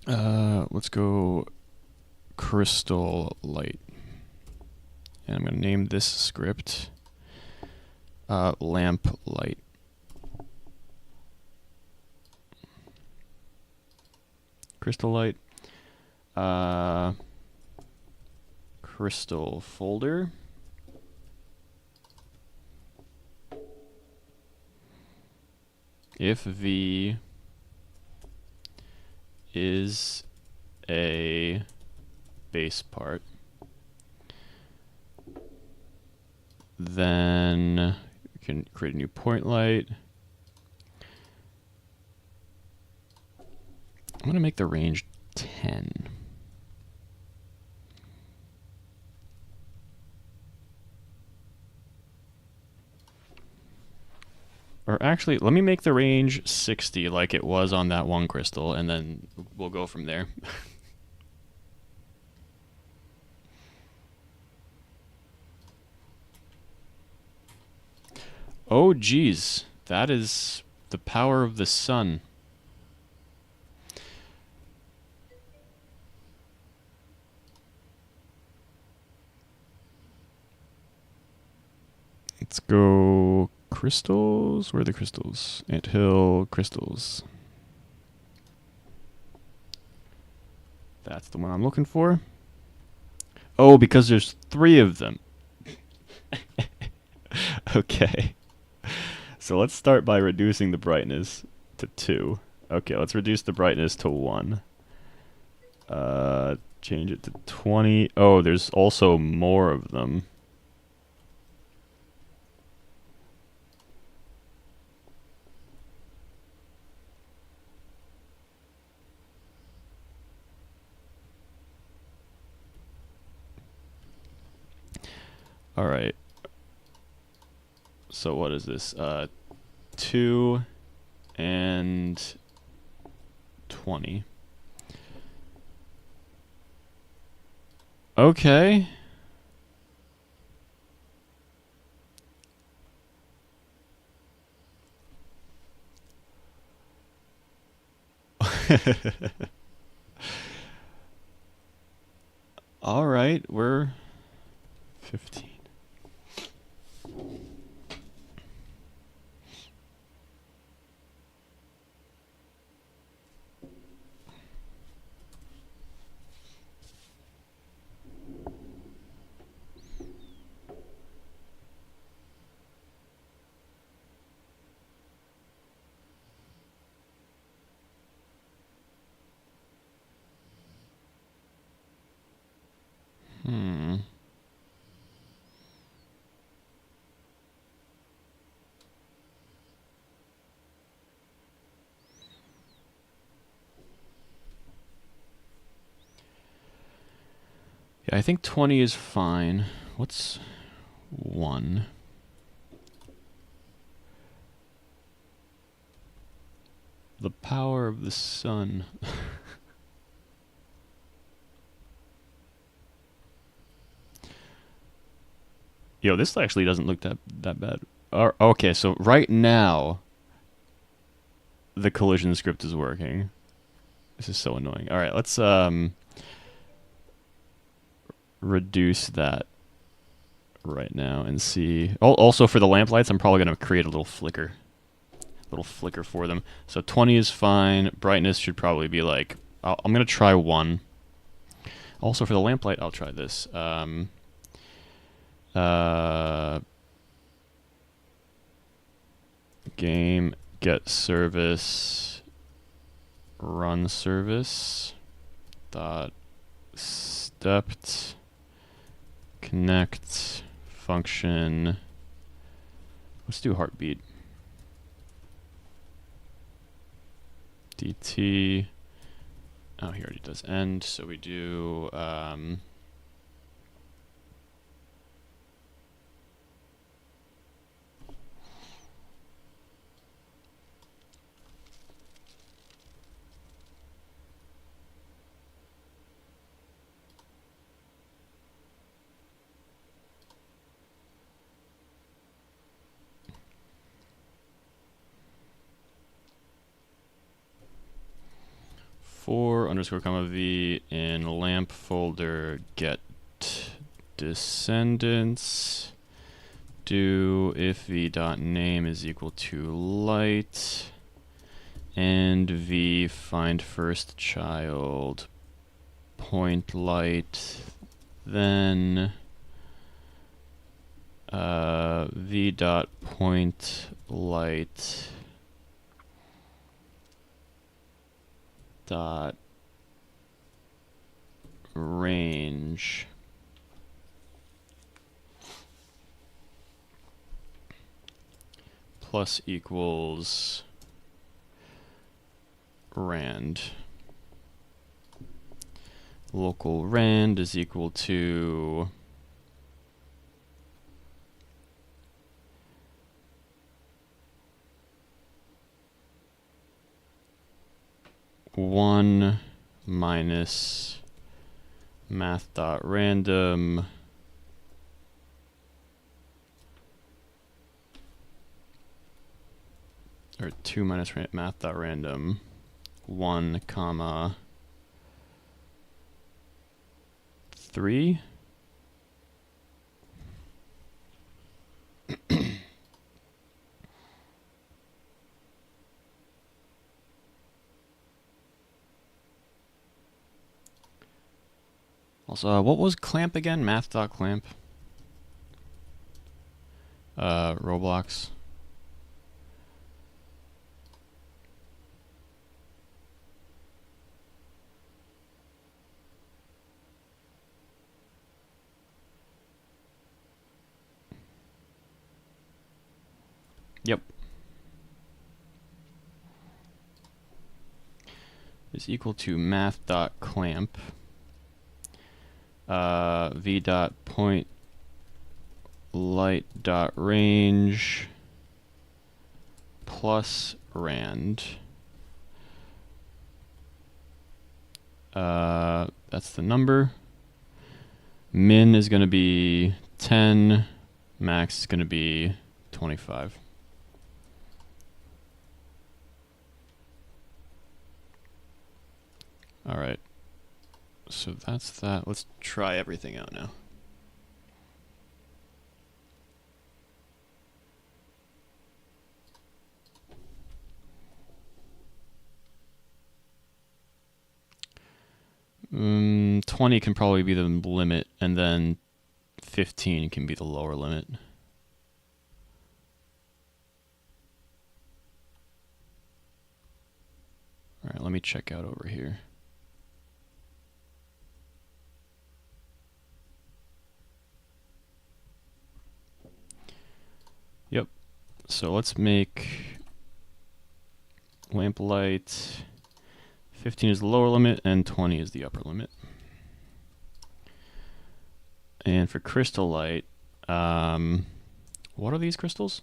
Let's go crystal light. And I'm going to name this script lamp light. Crystal light. Crystal folder. If V is a base part, then we can create a new point light. I'm going to make the range 10. Or actually, let me make the range 60 like it was on that one crystal, and then we'll go from there. Oh, geez. That is the power of the sun. Let's go crystals. Where are the crystals? Anthill crystals. That's the one I'm looking for. Oh, because there's 3 of them. Okay. So let's start by reducing the brightness to 2. Okay, let's reduce the brightness to 1. Change it to 20. Oh, there's also more of them. All right. So what is this? 2 and 20. Okay. All right, we're 15. Hmm. Yeah, I think 20 is fine. What's 1? The power of the sun. Yo, this actually doesn't look that bad. Okay, so right now the collision script is working. This is so annoying. All right, let's reduce that right now and see. Oh, also for the lamp lights, I'm probably gonna create a little flicker for them. So 20 is fine. Brightness should probably be like. I'm gonna try 1. Also for the lamplight, I'll try this. Game get service run service dot stepped connect function. Let's do heartbeat. DT. Oh, he already does end. So we do 4 underscore comma v in lamp folder get descendants. Do if v dot name is equal to light and v find first child point light, then v dot point light dot range plus equals rand. Local rand is equal to one minus math.random or 2 minus math.random 1 comma 3. Also, what was clamp again? Math.clamp. Roblox. Yep. Is equal to math.clamp. V dot point light dot range plus rand. That's the number. Min is going to be 10. Max is going to be 25. All right. So that's that. Let's try everything out now. Mm, 20 can probably be the limit, and then 15 can be the lower limit. All right, let me check out over here. Yep. So let's make lamplight. 15 is the lower limit, and 20 is the upper limit. And for crystal light, what are these crystals?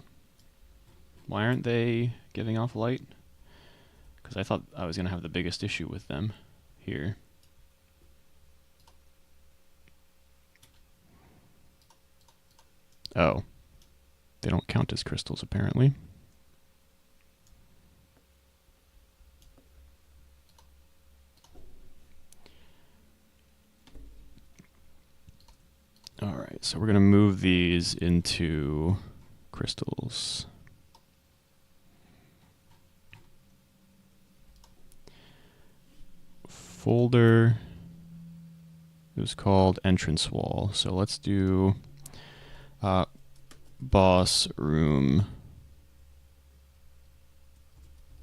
Why aren't they giving off light? Because I thought I was going to have the biggest issue with them here. Oh. They don't count as crystals, apparently. All right, so we're going to move these into crystals. Folder is called entrance wall. So let's do boss room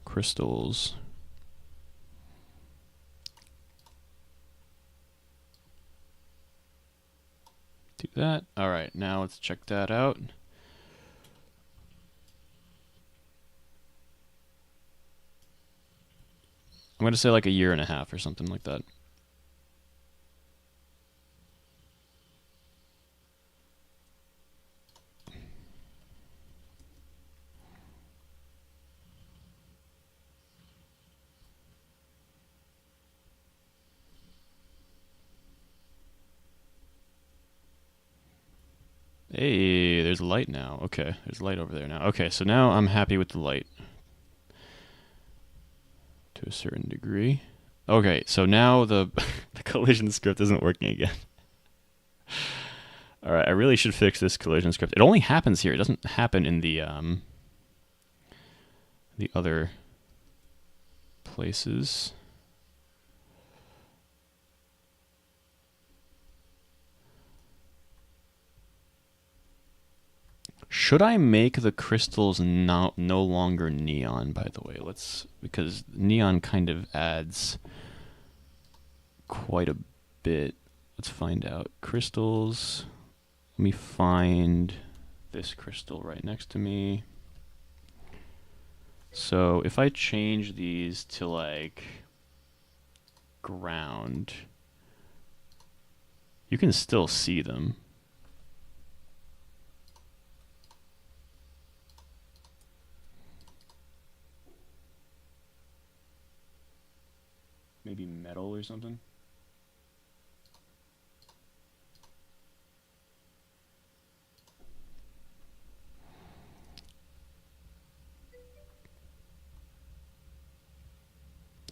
crystals. Do that. All right, now let's check that out. I'm going to say like a year and a half or something like that. Hey, there's light now. Okay, there's light over there now. Okay, so now I'm happy with the light. To a certain degree. Okay, so now the collision script isn't working again. All right, I really should fix this collision script. It only happens here. It doesn't happen in the other places. Should I make the crystals no longer neon, by the way? Because neon kind of adds quite a bit. Let's find out. Crystals. Let me find this crystal right next to me. So if I change these to like ground, you can still see them. Maybe metal or something.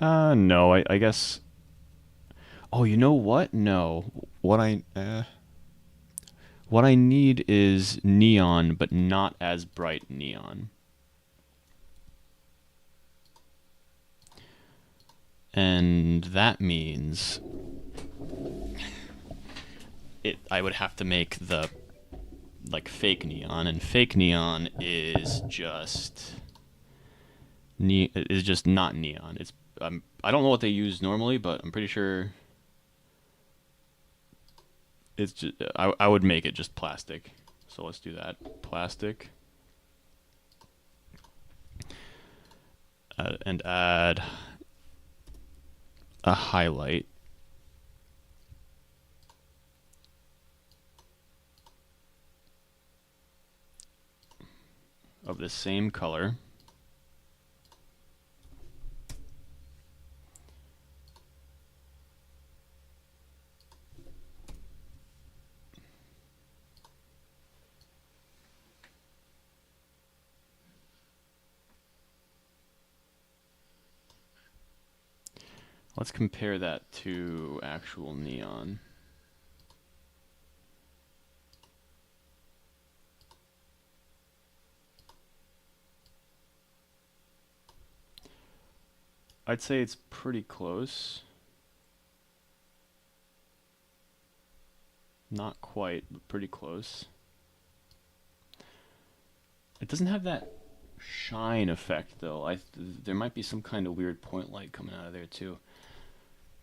No, I guess. Oh, you know what? No. What I need is neon, but not as bright neon. And that means I would have to make the like fake neon, and fake neon is just not neon. It's I don't know what they use normally, but I'm pretty sure it's just I would make it just plastic. So let's do that. Plastic. And add a highlight. Of the same color. Let's compare that to actual neon. I'd say it's pretty close. Not quite, but pretty close. It doesn't have that shine effect though. There might be some kind of weird point light coming out of there too.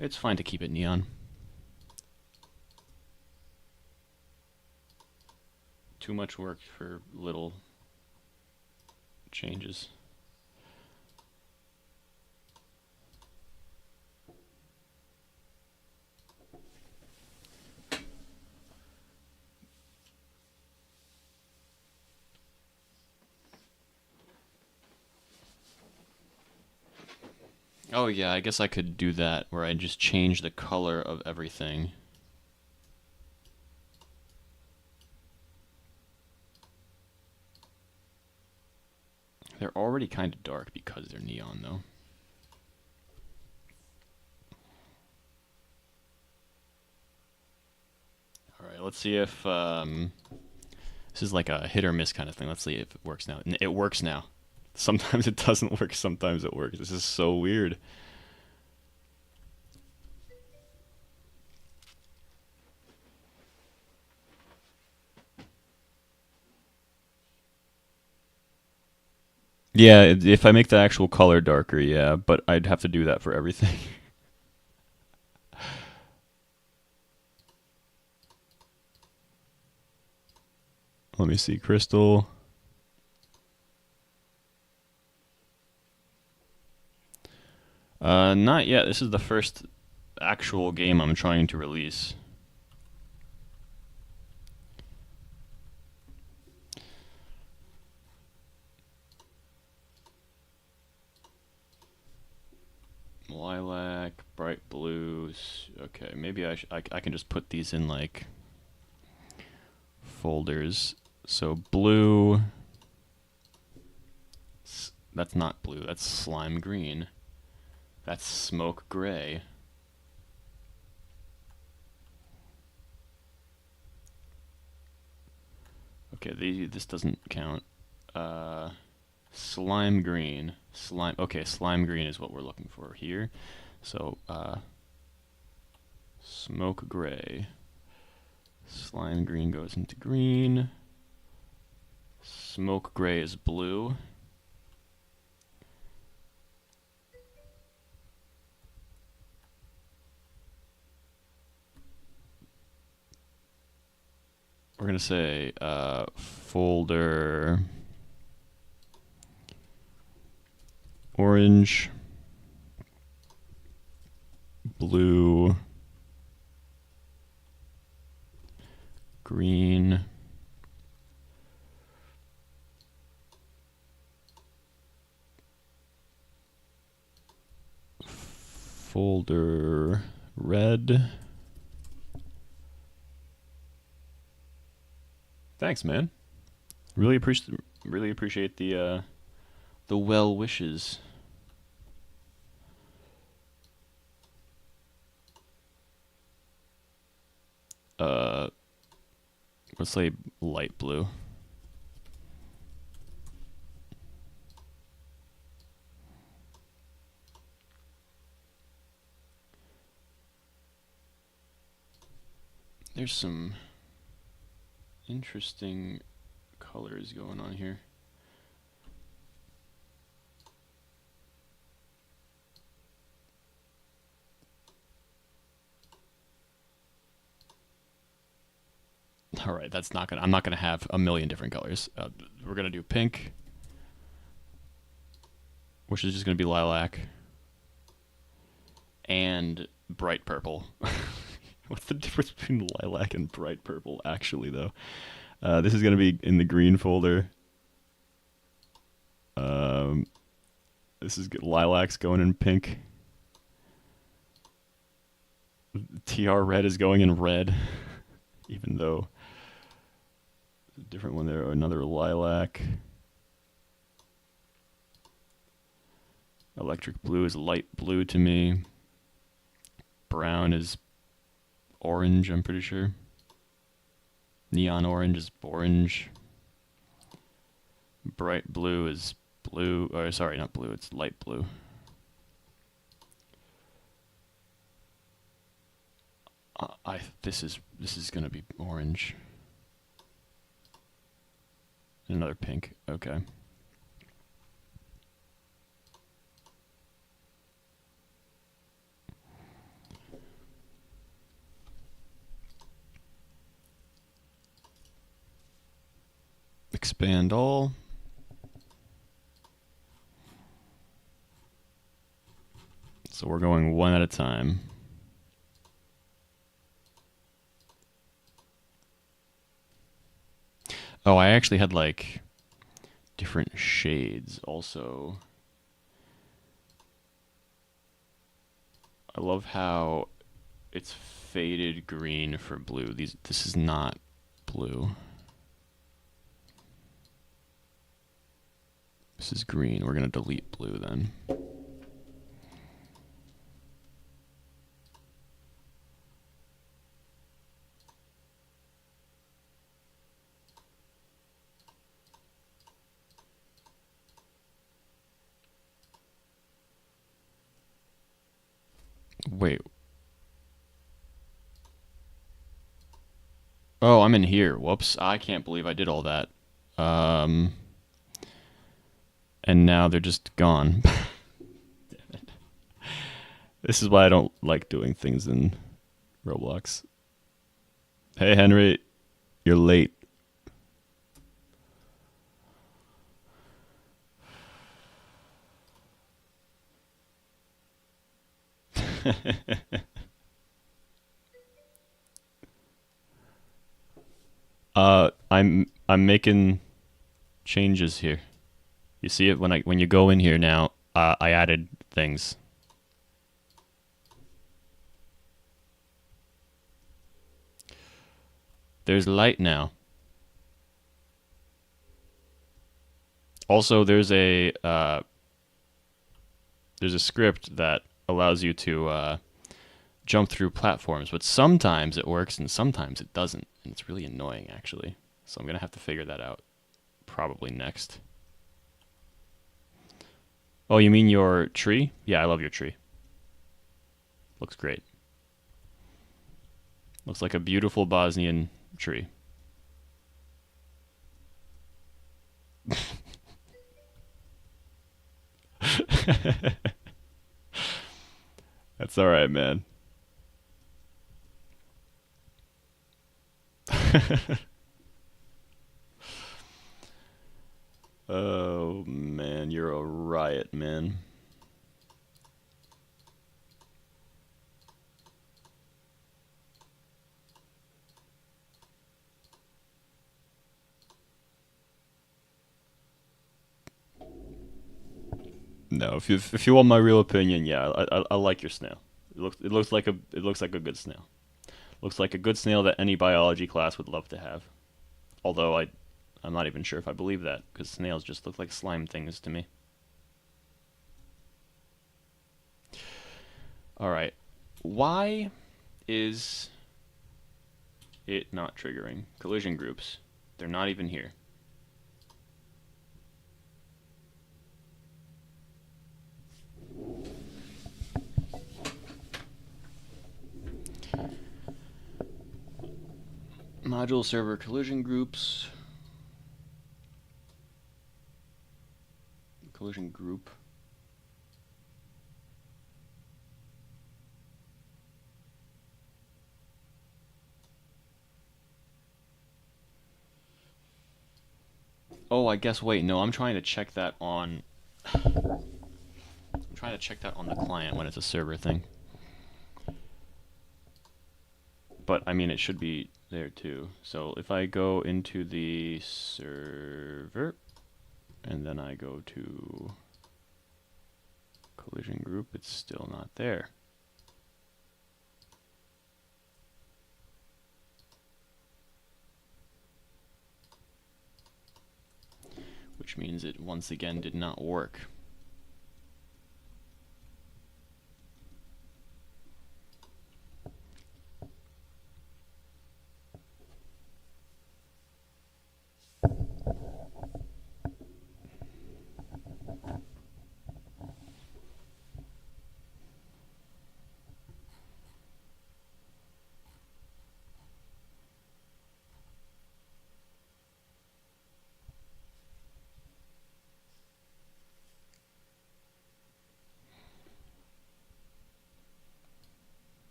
It's fine to keep it neon. Too much work for little changes. Oh yeah, I guess I could do that where I just change the color of everything. They're already kind of dark because they're neon though. Alright, let's see if this is like a hit or miss kind of thing. Let's see if it works now. It works now. Sometimes it doesn't work, sometimes it works. This is so weird. Yeah, if I make the actual color darker, yeah, but I'd have to do that for everything. Let me see, crystal. Not yet. This is the first actual game I'm trying to release. Lilac, bright blues. Okay, maybe I can just put these in like folders. So blue. That's not blue. That's slime green. That's smoke gray. Okay, this doesn't count. Slime green. Okay, slime green is what we're looking for here. So, smoke gray. Slime green goes into green. Smoke gray is blue. We're gonna say folder orange, blue, green, folder red. Thanks, man. Really appreciate the well wishes. Let's say light blue. There's some interesting colors going on here. All right, I'm not gonna have a million different colors. We're gonna do pink, which is just gonna be lilac, and bright purple. What's the difference between lilac and bright purple, actually, though? This is gonna be in the green folder. This is good. Lilac's going in pink. TR red is going in red, even though a different one there. Another lilac. Electric blue is light blue to me. Brown is orange, I'm pretty sure. Neon orange is orange. Bright blue is blue. Or sorry, not blue, it's light blue. This is gonna be orange. Another pink. Okay. Expand all. So we're going one at a time. Oh, I actually had like different shades also. I love how it's faded green for blue. This is not blue. This is green. We're gonna delete blue then. Wait. Oh, I'm in here. Whoops. I can't believe I did all that. And now they're just gone. Damn it. This is why I don't like doing things in Roblox. Hey, Henry. You're late. I'm making changes here. You see it when you go in here now. I added things. There's light now. Also, there's a script that allows you to jump through platforms, but sometimes it works and sometimes it doesn't, and it's really annoying actually. So I'm gonna have to figure that out probably next. Oh, you mean your tree? Yeah, I love your tree. Looks great. Looks like a beautiful Bosnian tree. That's all right, man. Oh, man, you're a riot, man. No, if you want my real opinion, yeah, I like your snail. It looks like a good snail. Looks like a good snail that any biology class would love to have. Although I'm not even sure if I believe that because snails just look like slime things to me. All right, why is it not triggering collision groups? They're not even here. Module server collision groups. Collision group. Oh, I guess, wait, no, I'm trying to check that on... I'm trying to check that on the client when it's a server thing. But, I mean, it should be there too. So, if I go into the server, and then I go to collision group, it's still not there. Which means it once again did not work.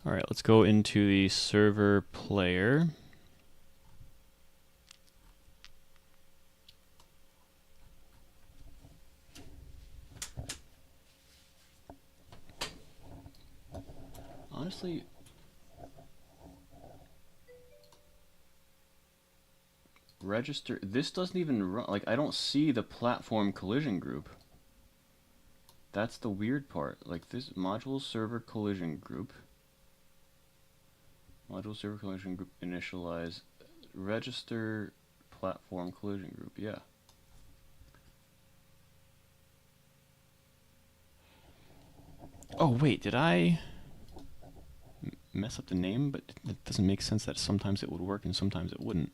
All right, let's go into the server player. Honestly, register. This doesn't even run. Like, I don't see the platform collision group. That's the weird part. Like, this module server collision group. Module server collision group initialize. Register platform collision group. Yeah. Oh, wait, did I mess up the name? But it doesn't make sense that sometimes it would work and sometimes it wouldn't.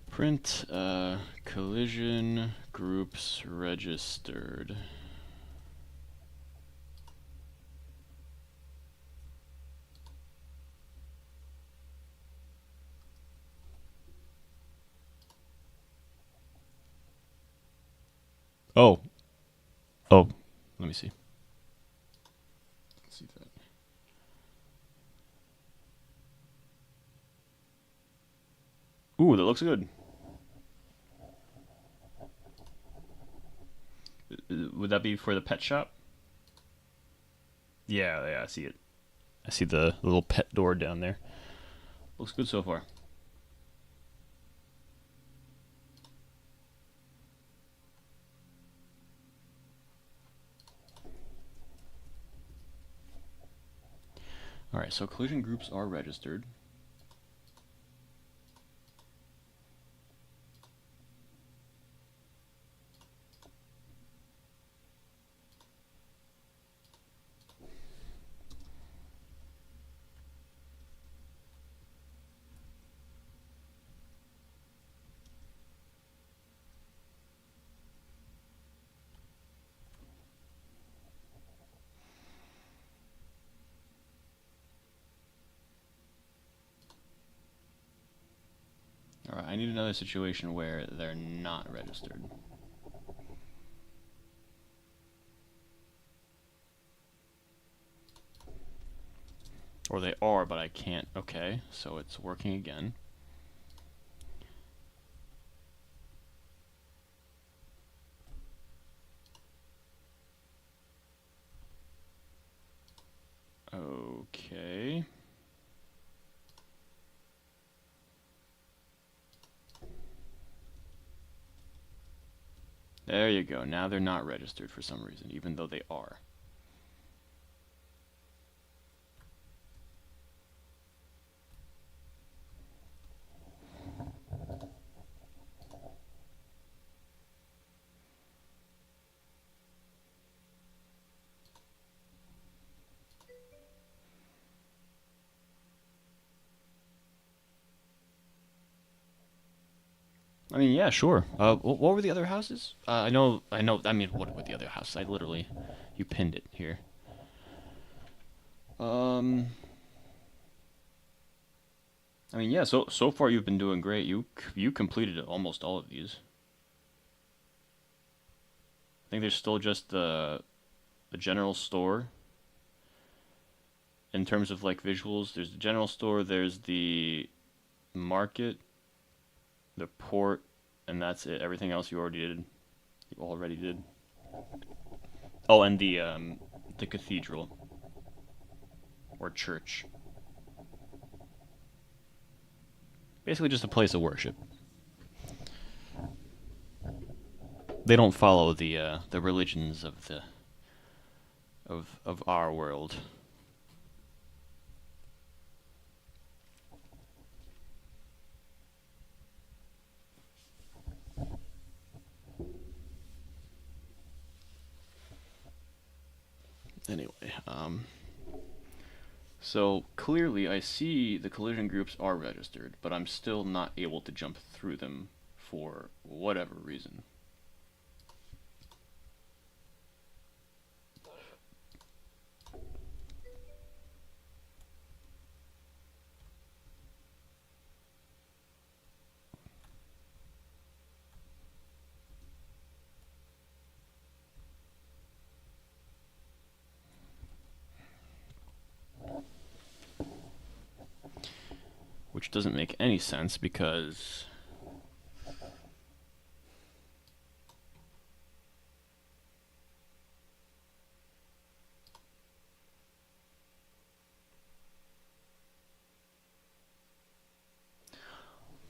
Print collision groups registered. Oh. Oh. Let me see. Let's see that. Ooh, that looks good. Would that be for the pet shop? Yeah, I see it. I see the little pet door down there. Looks good so far. Alright, so collision groups are registered. Alright, I need another situation where they're not registered. Or they are, but I can't. Okay, so it's working again. Okay. There you go. Now they're not registered for some reason, even though they are. I mean, yeah, sure. What were the other houses? I know. I mean, what were the other houses? You pinned it here. Um, I mean, yeah. So far you've been doing great. You completed almost all of these. I think there's still just the general store. In terms of like visuals, there's the general store. There's the market, the port, and that's it. Everything else you already did. You already did. Oh, and the cathedral or church. Basically, just a place of worship. They don't follow the religions of the of our world. Anyway, so clearly I see the collision groups are registered, but I'm still not able to jump through them for whatever reason. which doesn't make any sense because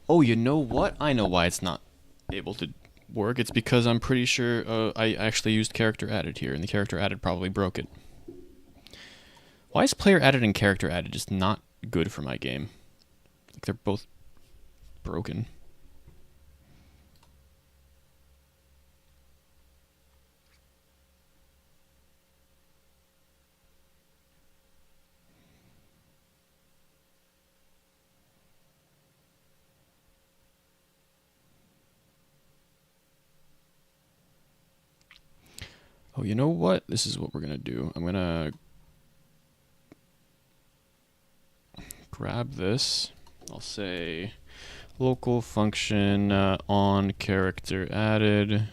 oh, you know what? I know why it's not able to work. It's because I'm pretty sure I actually used character added here, and the character added probably broke it. Why is player added and character added just not good for my game? Like they're both broken. Oh, you know what? This is what we're gonna do. I'm gonna grab this. I'll say local function on character added.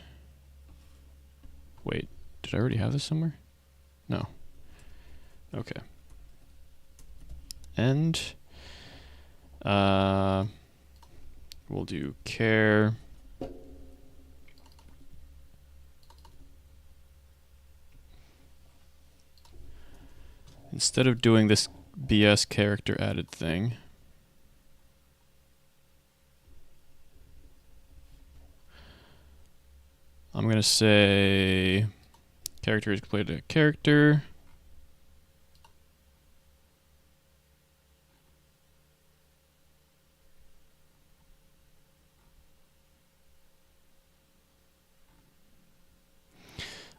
Wait, did I already have this somewhere? No. Okay. And we'll do care. Instead of doing this BS character added thing, I'm gonna say character is played a character.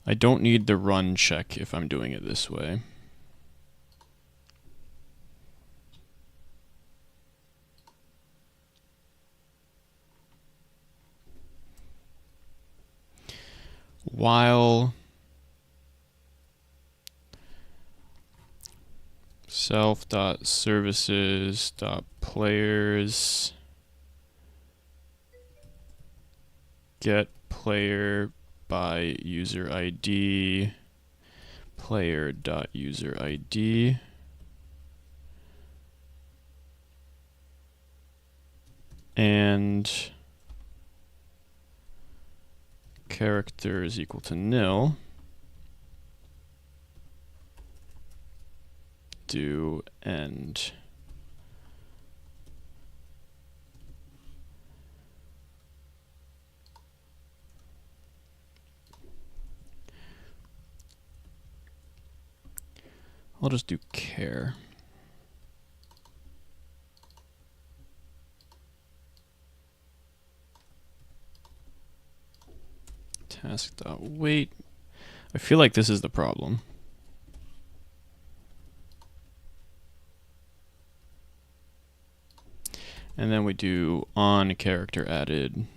I don't need the run check if I'm doing it this way. While self.services.players get player by user ID player.user ID and character is equal to nil. Do end. I'll just do care. Task.wait. I feel like this is the problem. And then we do on character added.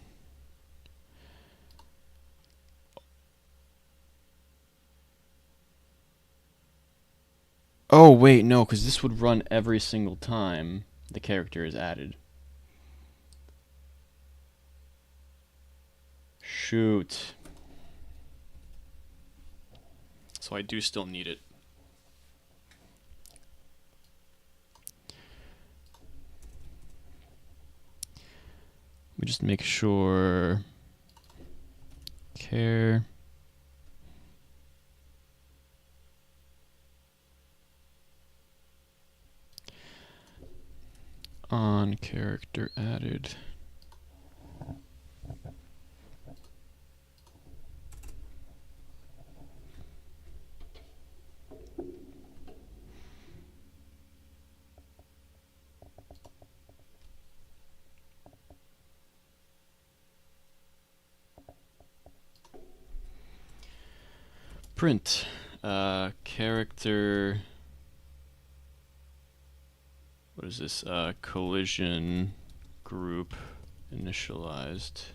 Oh, wait, no, because this would run every single time the character is added. Shoot. So I do still need it. We just make sure care on character added. Print character. What is this? Collision group initialized.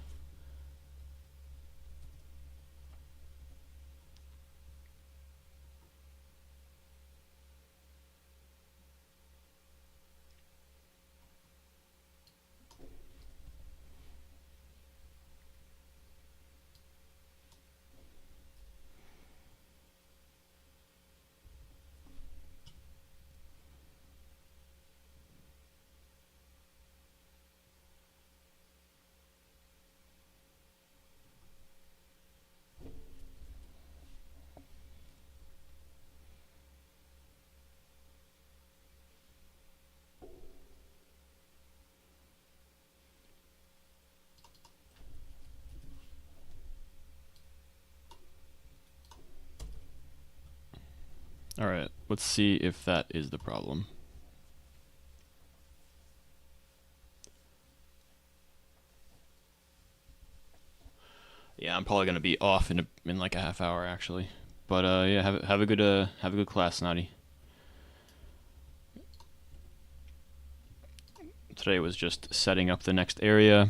Alright, let's see if that is the problem. Yeah, I'm probably gonna be off in like a half hour actually. But yeah, have a good class, Snotty. Today was just setting up the next area.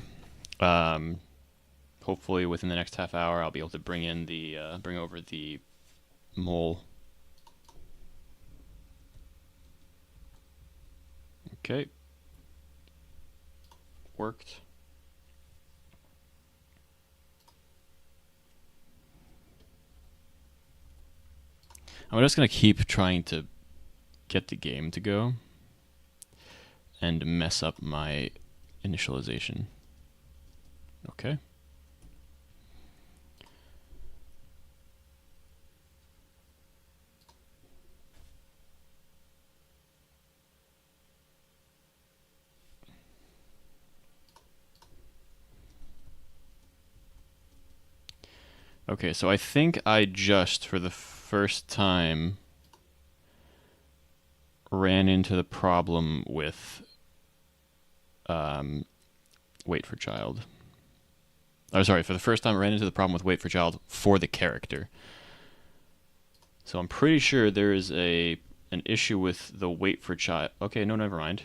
Hopefully within the next half hour I'll be able to bring over the mole. Okay. Worked. I'm just gonna keep trying to get the game to go and mess up my initialization. Okay. Okay, so I think I just, for the first time, ran into the problem with wait for child. Oh, sorry, for the first time I ran into the problem with wait for child for the character. So I'm pretty sure there is an issue with the wait for child. Okay, no, never mind.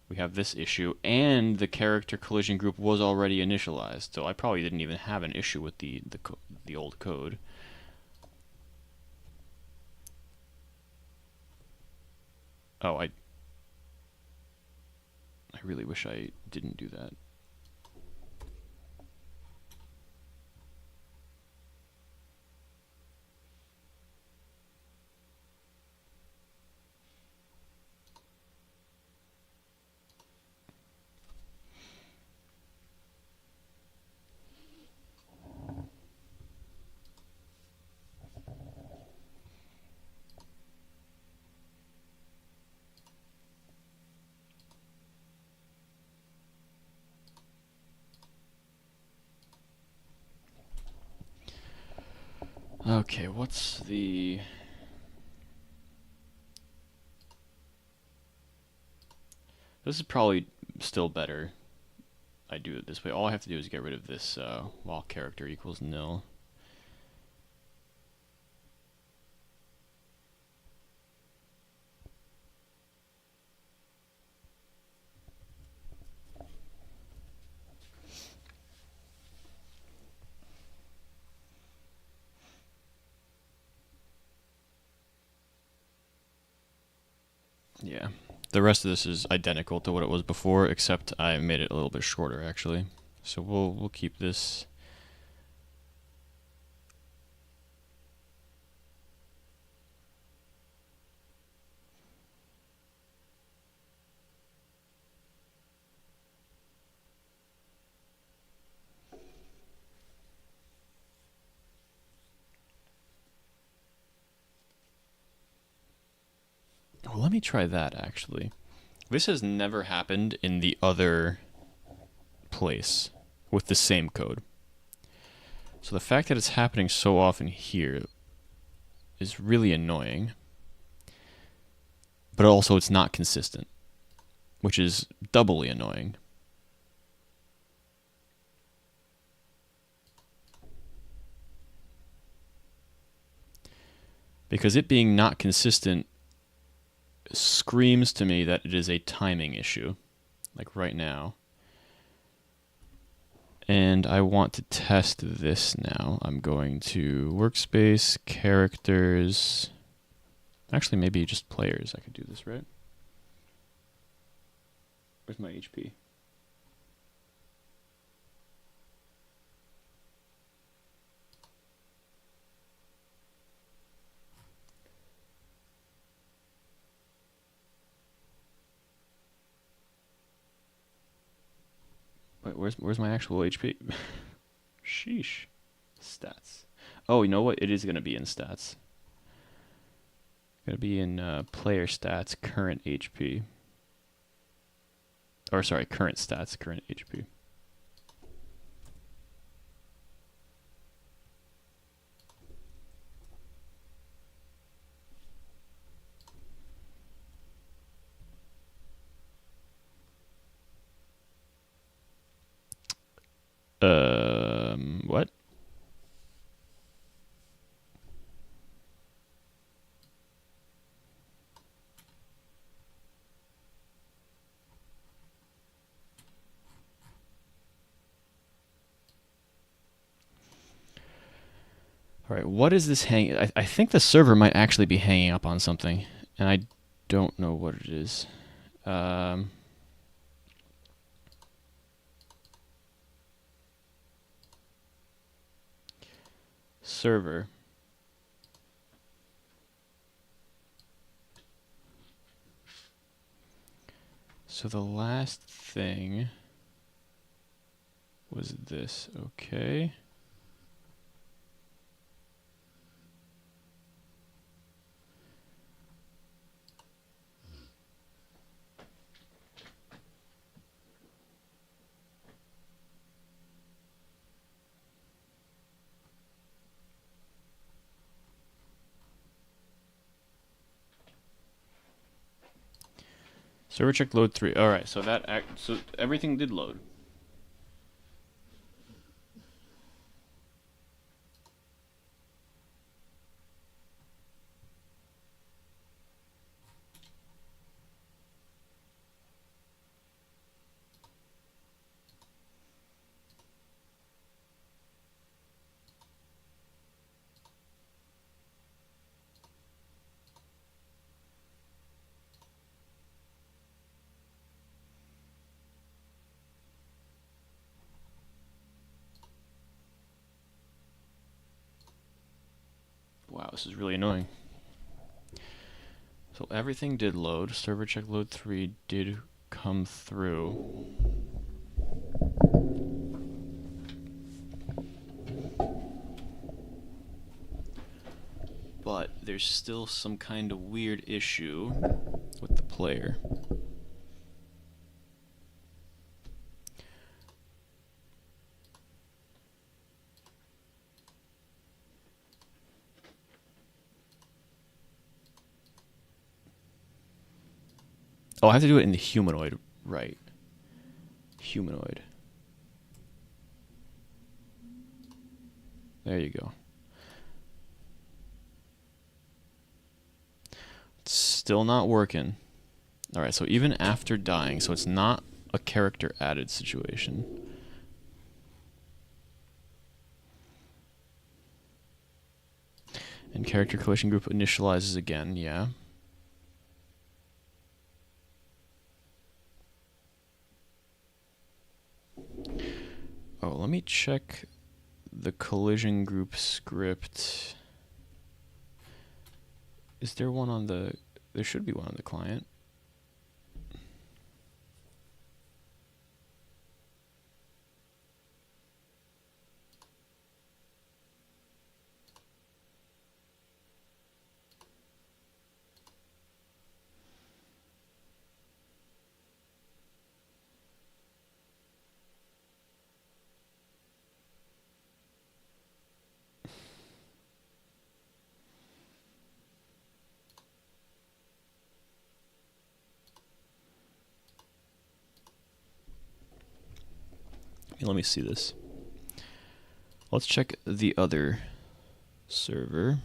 We have this issue, and the character collision group was already initialized, so I probably didn't even have an issue with the old code. Oh, I really wish I didn't do that. Okay, what's the... This is probably still better. I do it this way. All I have to do is get rid of this while character equals nil. Yeah. The rest of this is identical to what it was before, except I made it a little bit shorter actually. So we'll keep this. Well, let me try that actually. This has never happened in the other place with the same code. So the fact that it's happening so often here is really annoying. But also it's not consistent, which is doubly annoying. Because it being not consistent screams to me that it is a timing issue, like right now. And I want to test this now. I'm going to workspace, characters. Actually, maybe just players. I could do this, right? Where's my HP? Wait, where's my actual HP? Sheesh. Stats. Oh, you know what? It is going to be in stats. Going to be in player stats, current HP. Or sorry, current stats, current HP. What? All right, what is this hang? I think the server might actually be hanging up on something, and I don't know what it is. Server. So the last thing was this, okay. Server check load 3. All right, so so everything did load. Wow, this is really annoying. So everything did load. Server check load 3 did come through. But there's still some kind of weird issue with the player. Oh, I have to do it in the humanoid, right. Humanoid. There you go. It's still not working. Alright, so even after dying, so it's not a character added situation. And character collision group initializes again, yeah. Oh, let me check the collision group script. Is there one on the... There should be one on the client. Let me see this. Let's check the other server.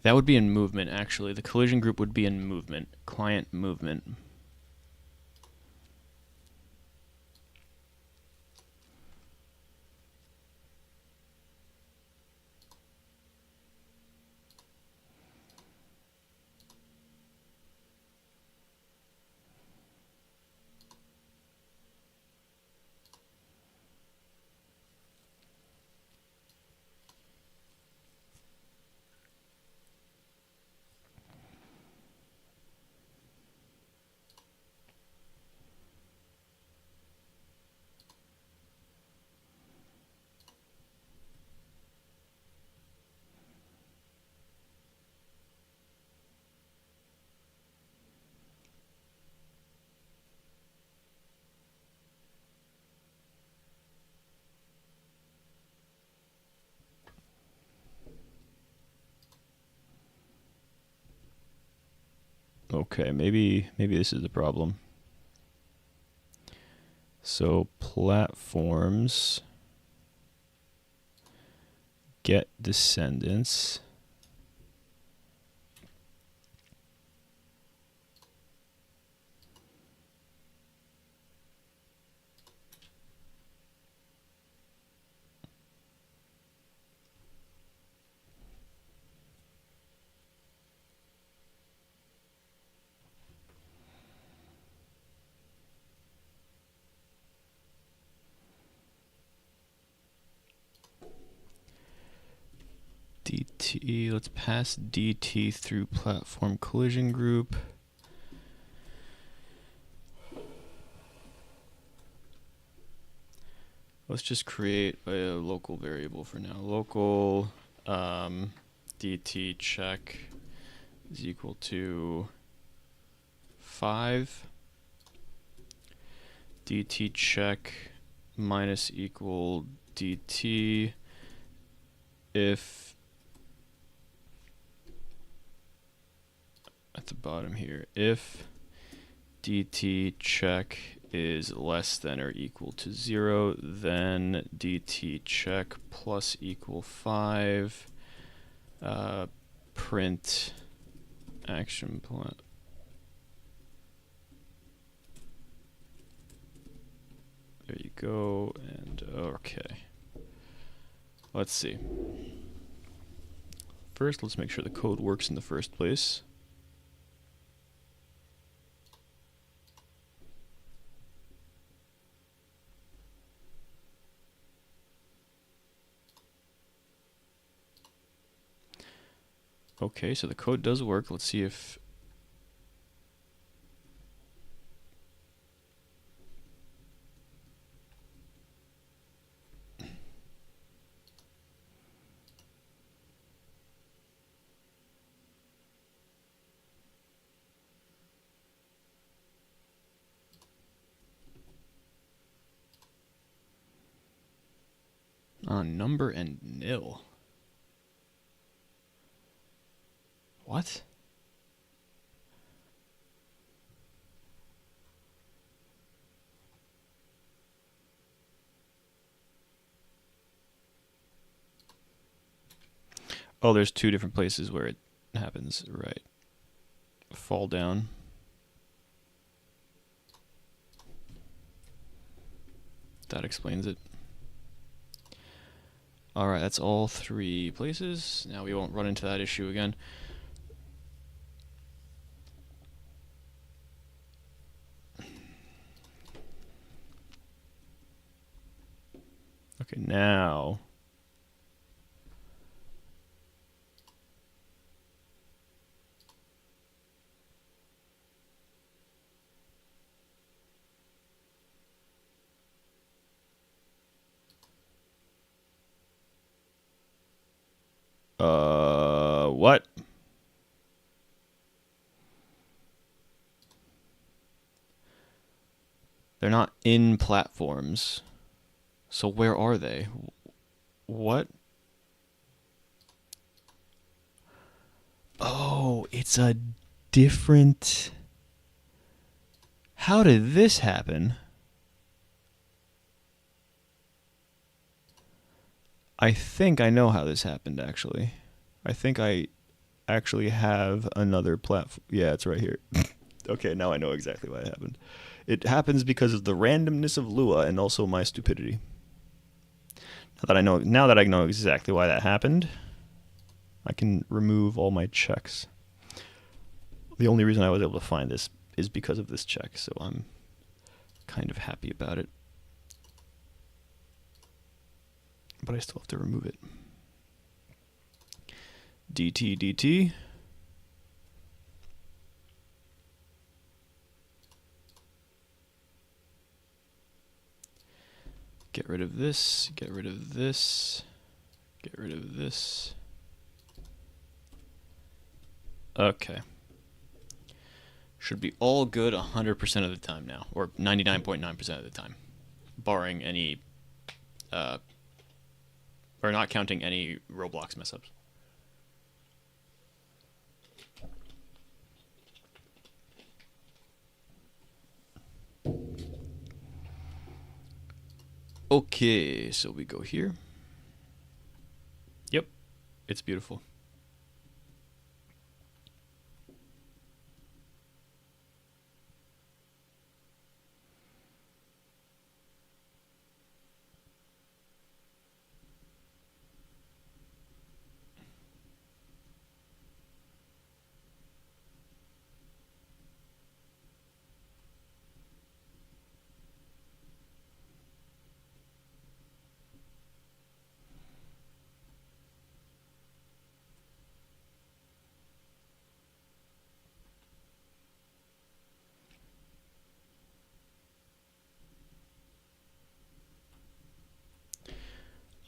That would be in movement, actually. The collision group would be in movement. Client movement. Okay, maybe this is the problem. So platforms get descendants. DT, let's pass DT through platform collision group. Let's just create a local variable for now. Local DT check is equal to 5. DT check minus equal DT if at the bottom here, if DT check is less than or equal to 0, then DT check plus equal 5, print action plan. There you go, and okay. Let's see. First, let's make sure the code works in the first place. Okay, so the code does work. Let's see if... number and nil. What? Oh, there's two different places where it happens, right? Fall down. That explains it. Alright, that's all 3 places. Now we won't run into that issue again. Okay, now... what? They're not in platforms. So where are they? What? Oh, it's a different... How did this happen? I think I know how this happened, actually. I think I actually have another platform. Yeah, it's right here. Okay, now I know exactly why it happened. It happens because of the randomness of Lua and also my stupidity. Now that I know exactly why that happened, I can remove all my checks. The only reason I was able to find this is because of this check, so I'm kind of happy about it. But I still have to remove it. DT. Get rid of this, get rid of this, get rid of this. Okay. Should be all good 100% of the time now, or 99.9% of the time, barring any, or not counting any Roblox mess ups. Okay, so we go here. Yep, it's beautiful.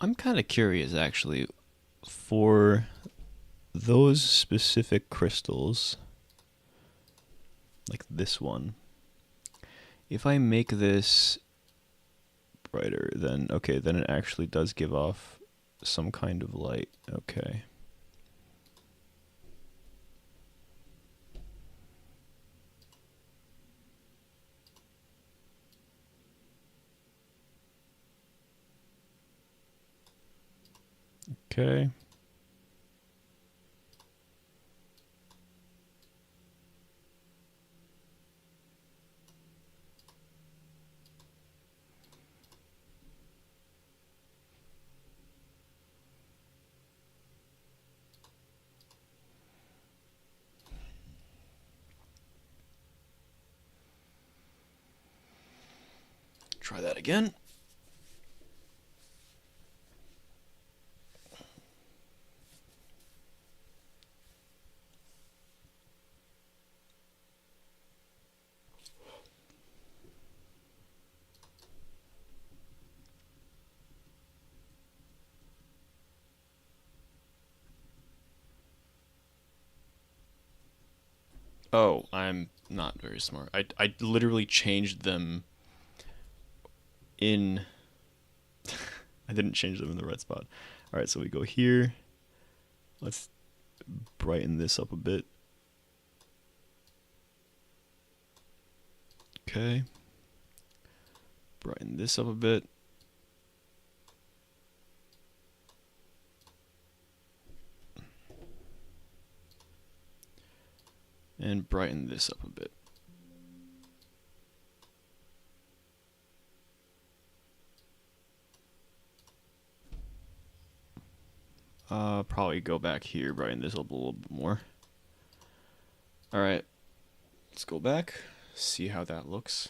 I'm kind of curious actually for those specific crystals, like this one. If I make this brighter, then okay, then it actually does give off some kind of light. Okay. Okay. Try that again. Oh, I'm not very smart. I literally changed them in. I didn't change them in the right spot. All right, so we go here. Let's brighten this up a bit. Okay. Brighten this up a bit. And brighten this up a bit. Probably go back here, brighten this up a little bit more. Alright, let's go back, see how that looks.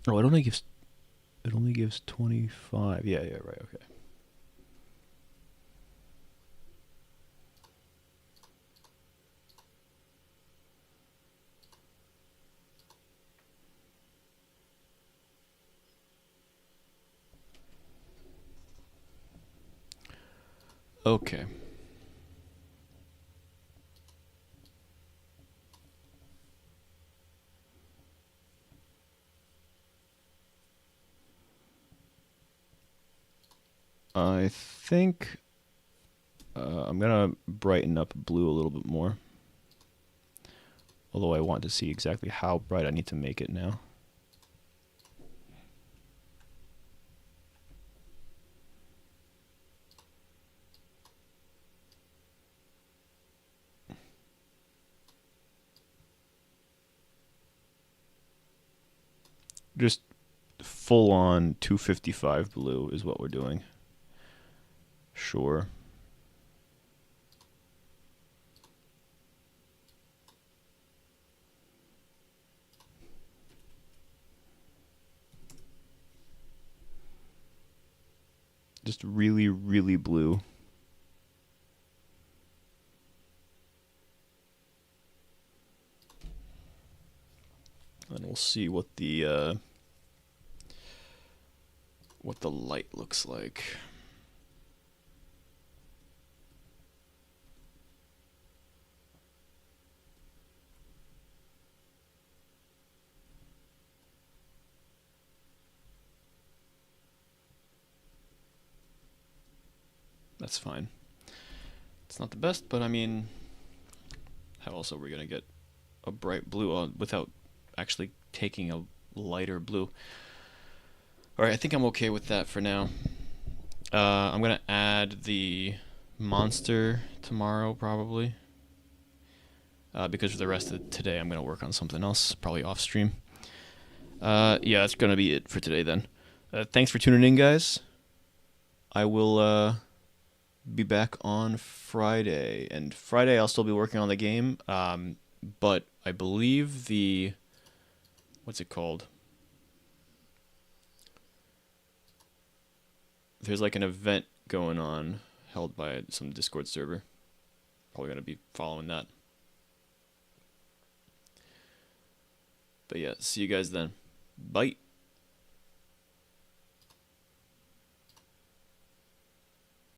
Oh, it only gives 25. Yeah, right, okay. Okay. I think I'm gonna brighten up blue a little bit more. Although I want to see exactly how bright I need to make it now. Just full on 255 blue is what we're doing. Sure. Just really, really blue. and we'll see what the light looks like. That's fine. It's not the best, but I mean, how else are we gonna get a bright blue without actually taking a lighter blue? Alright, I think I'm okay with that for now. I'm gonna add the monster tomorrow, probably. Because for the rest of today, I'm gonna work on something else, probably off stream. Yeah, that's gonna be it for today then. Thanks for tuning in, guys. I will be back on Friday, and Friday I'll still be working on the game. But I believe the what's it called? There's like an event going on held by some Discord server. Probably gonna be following that. But yeah, see you guys then. Bye.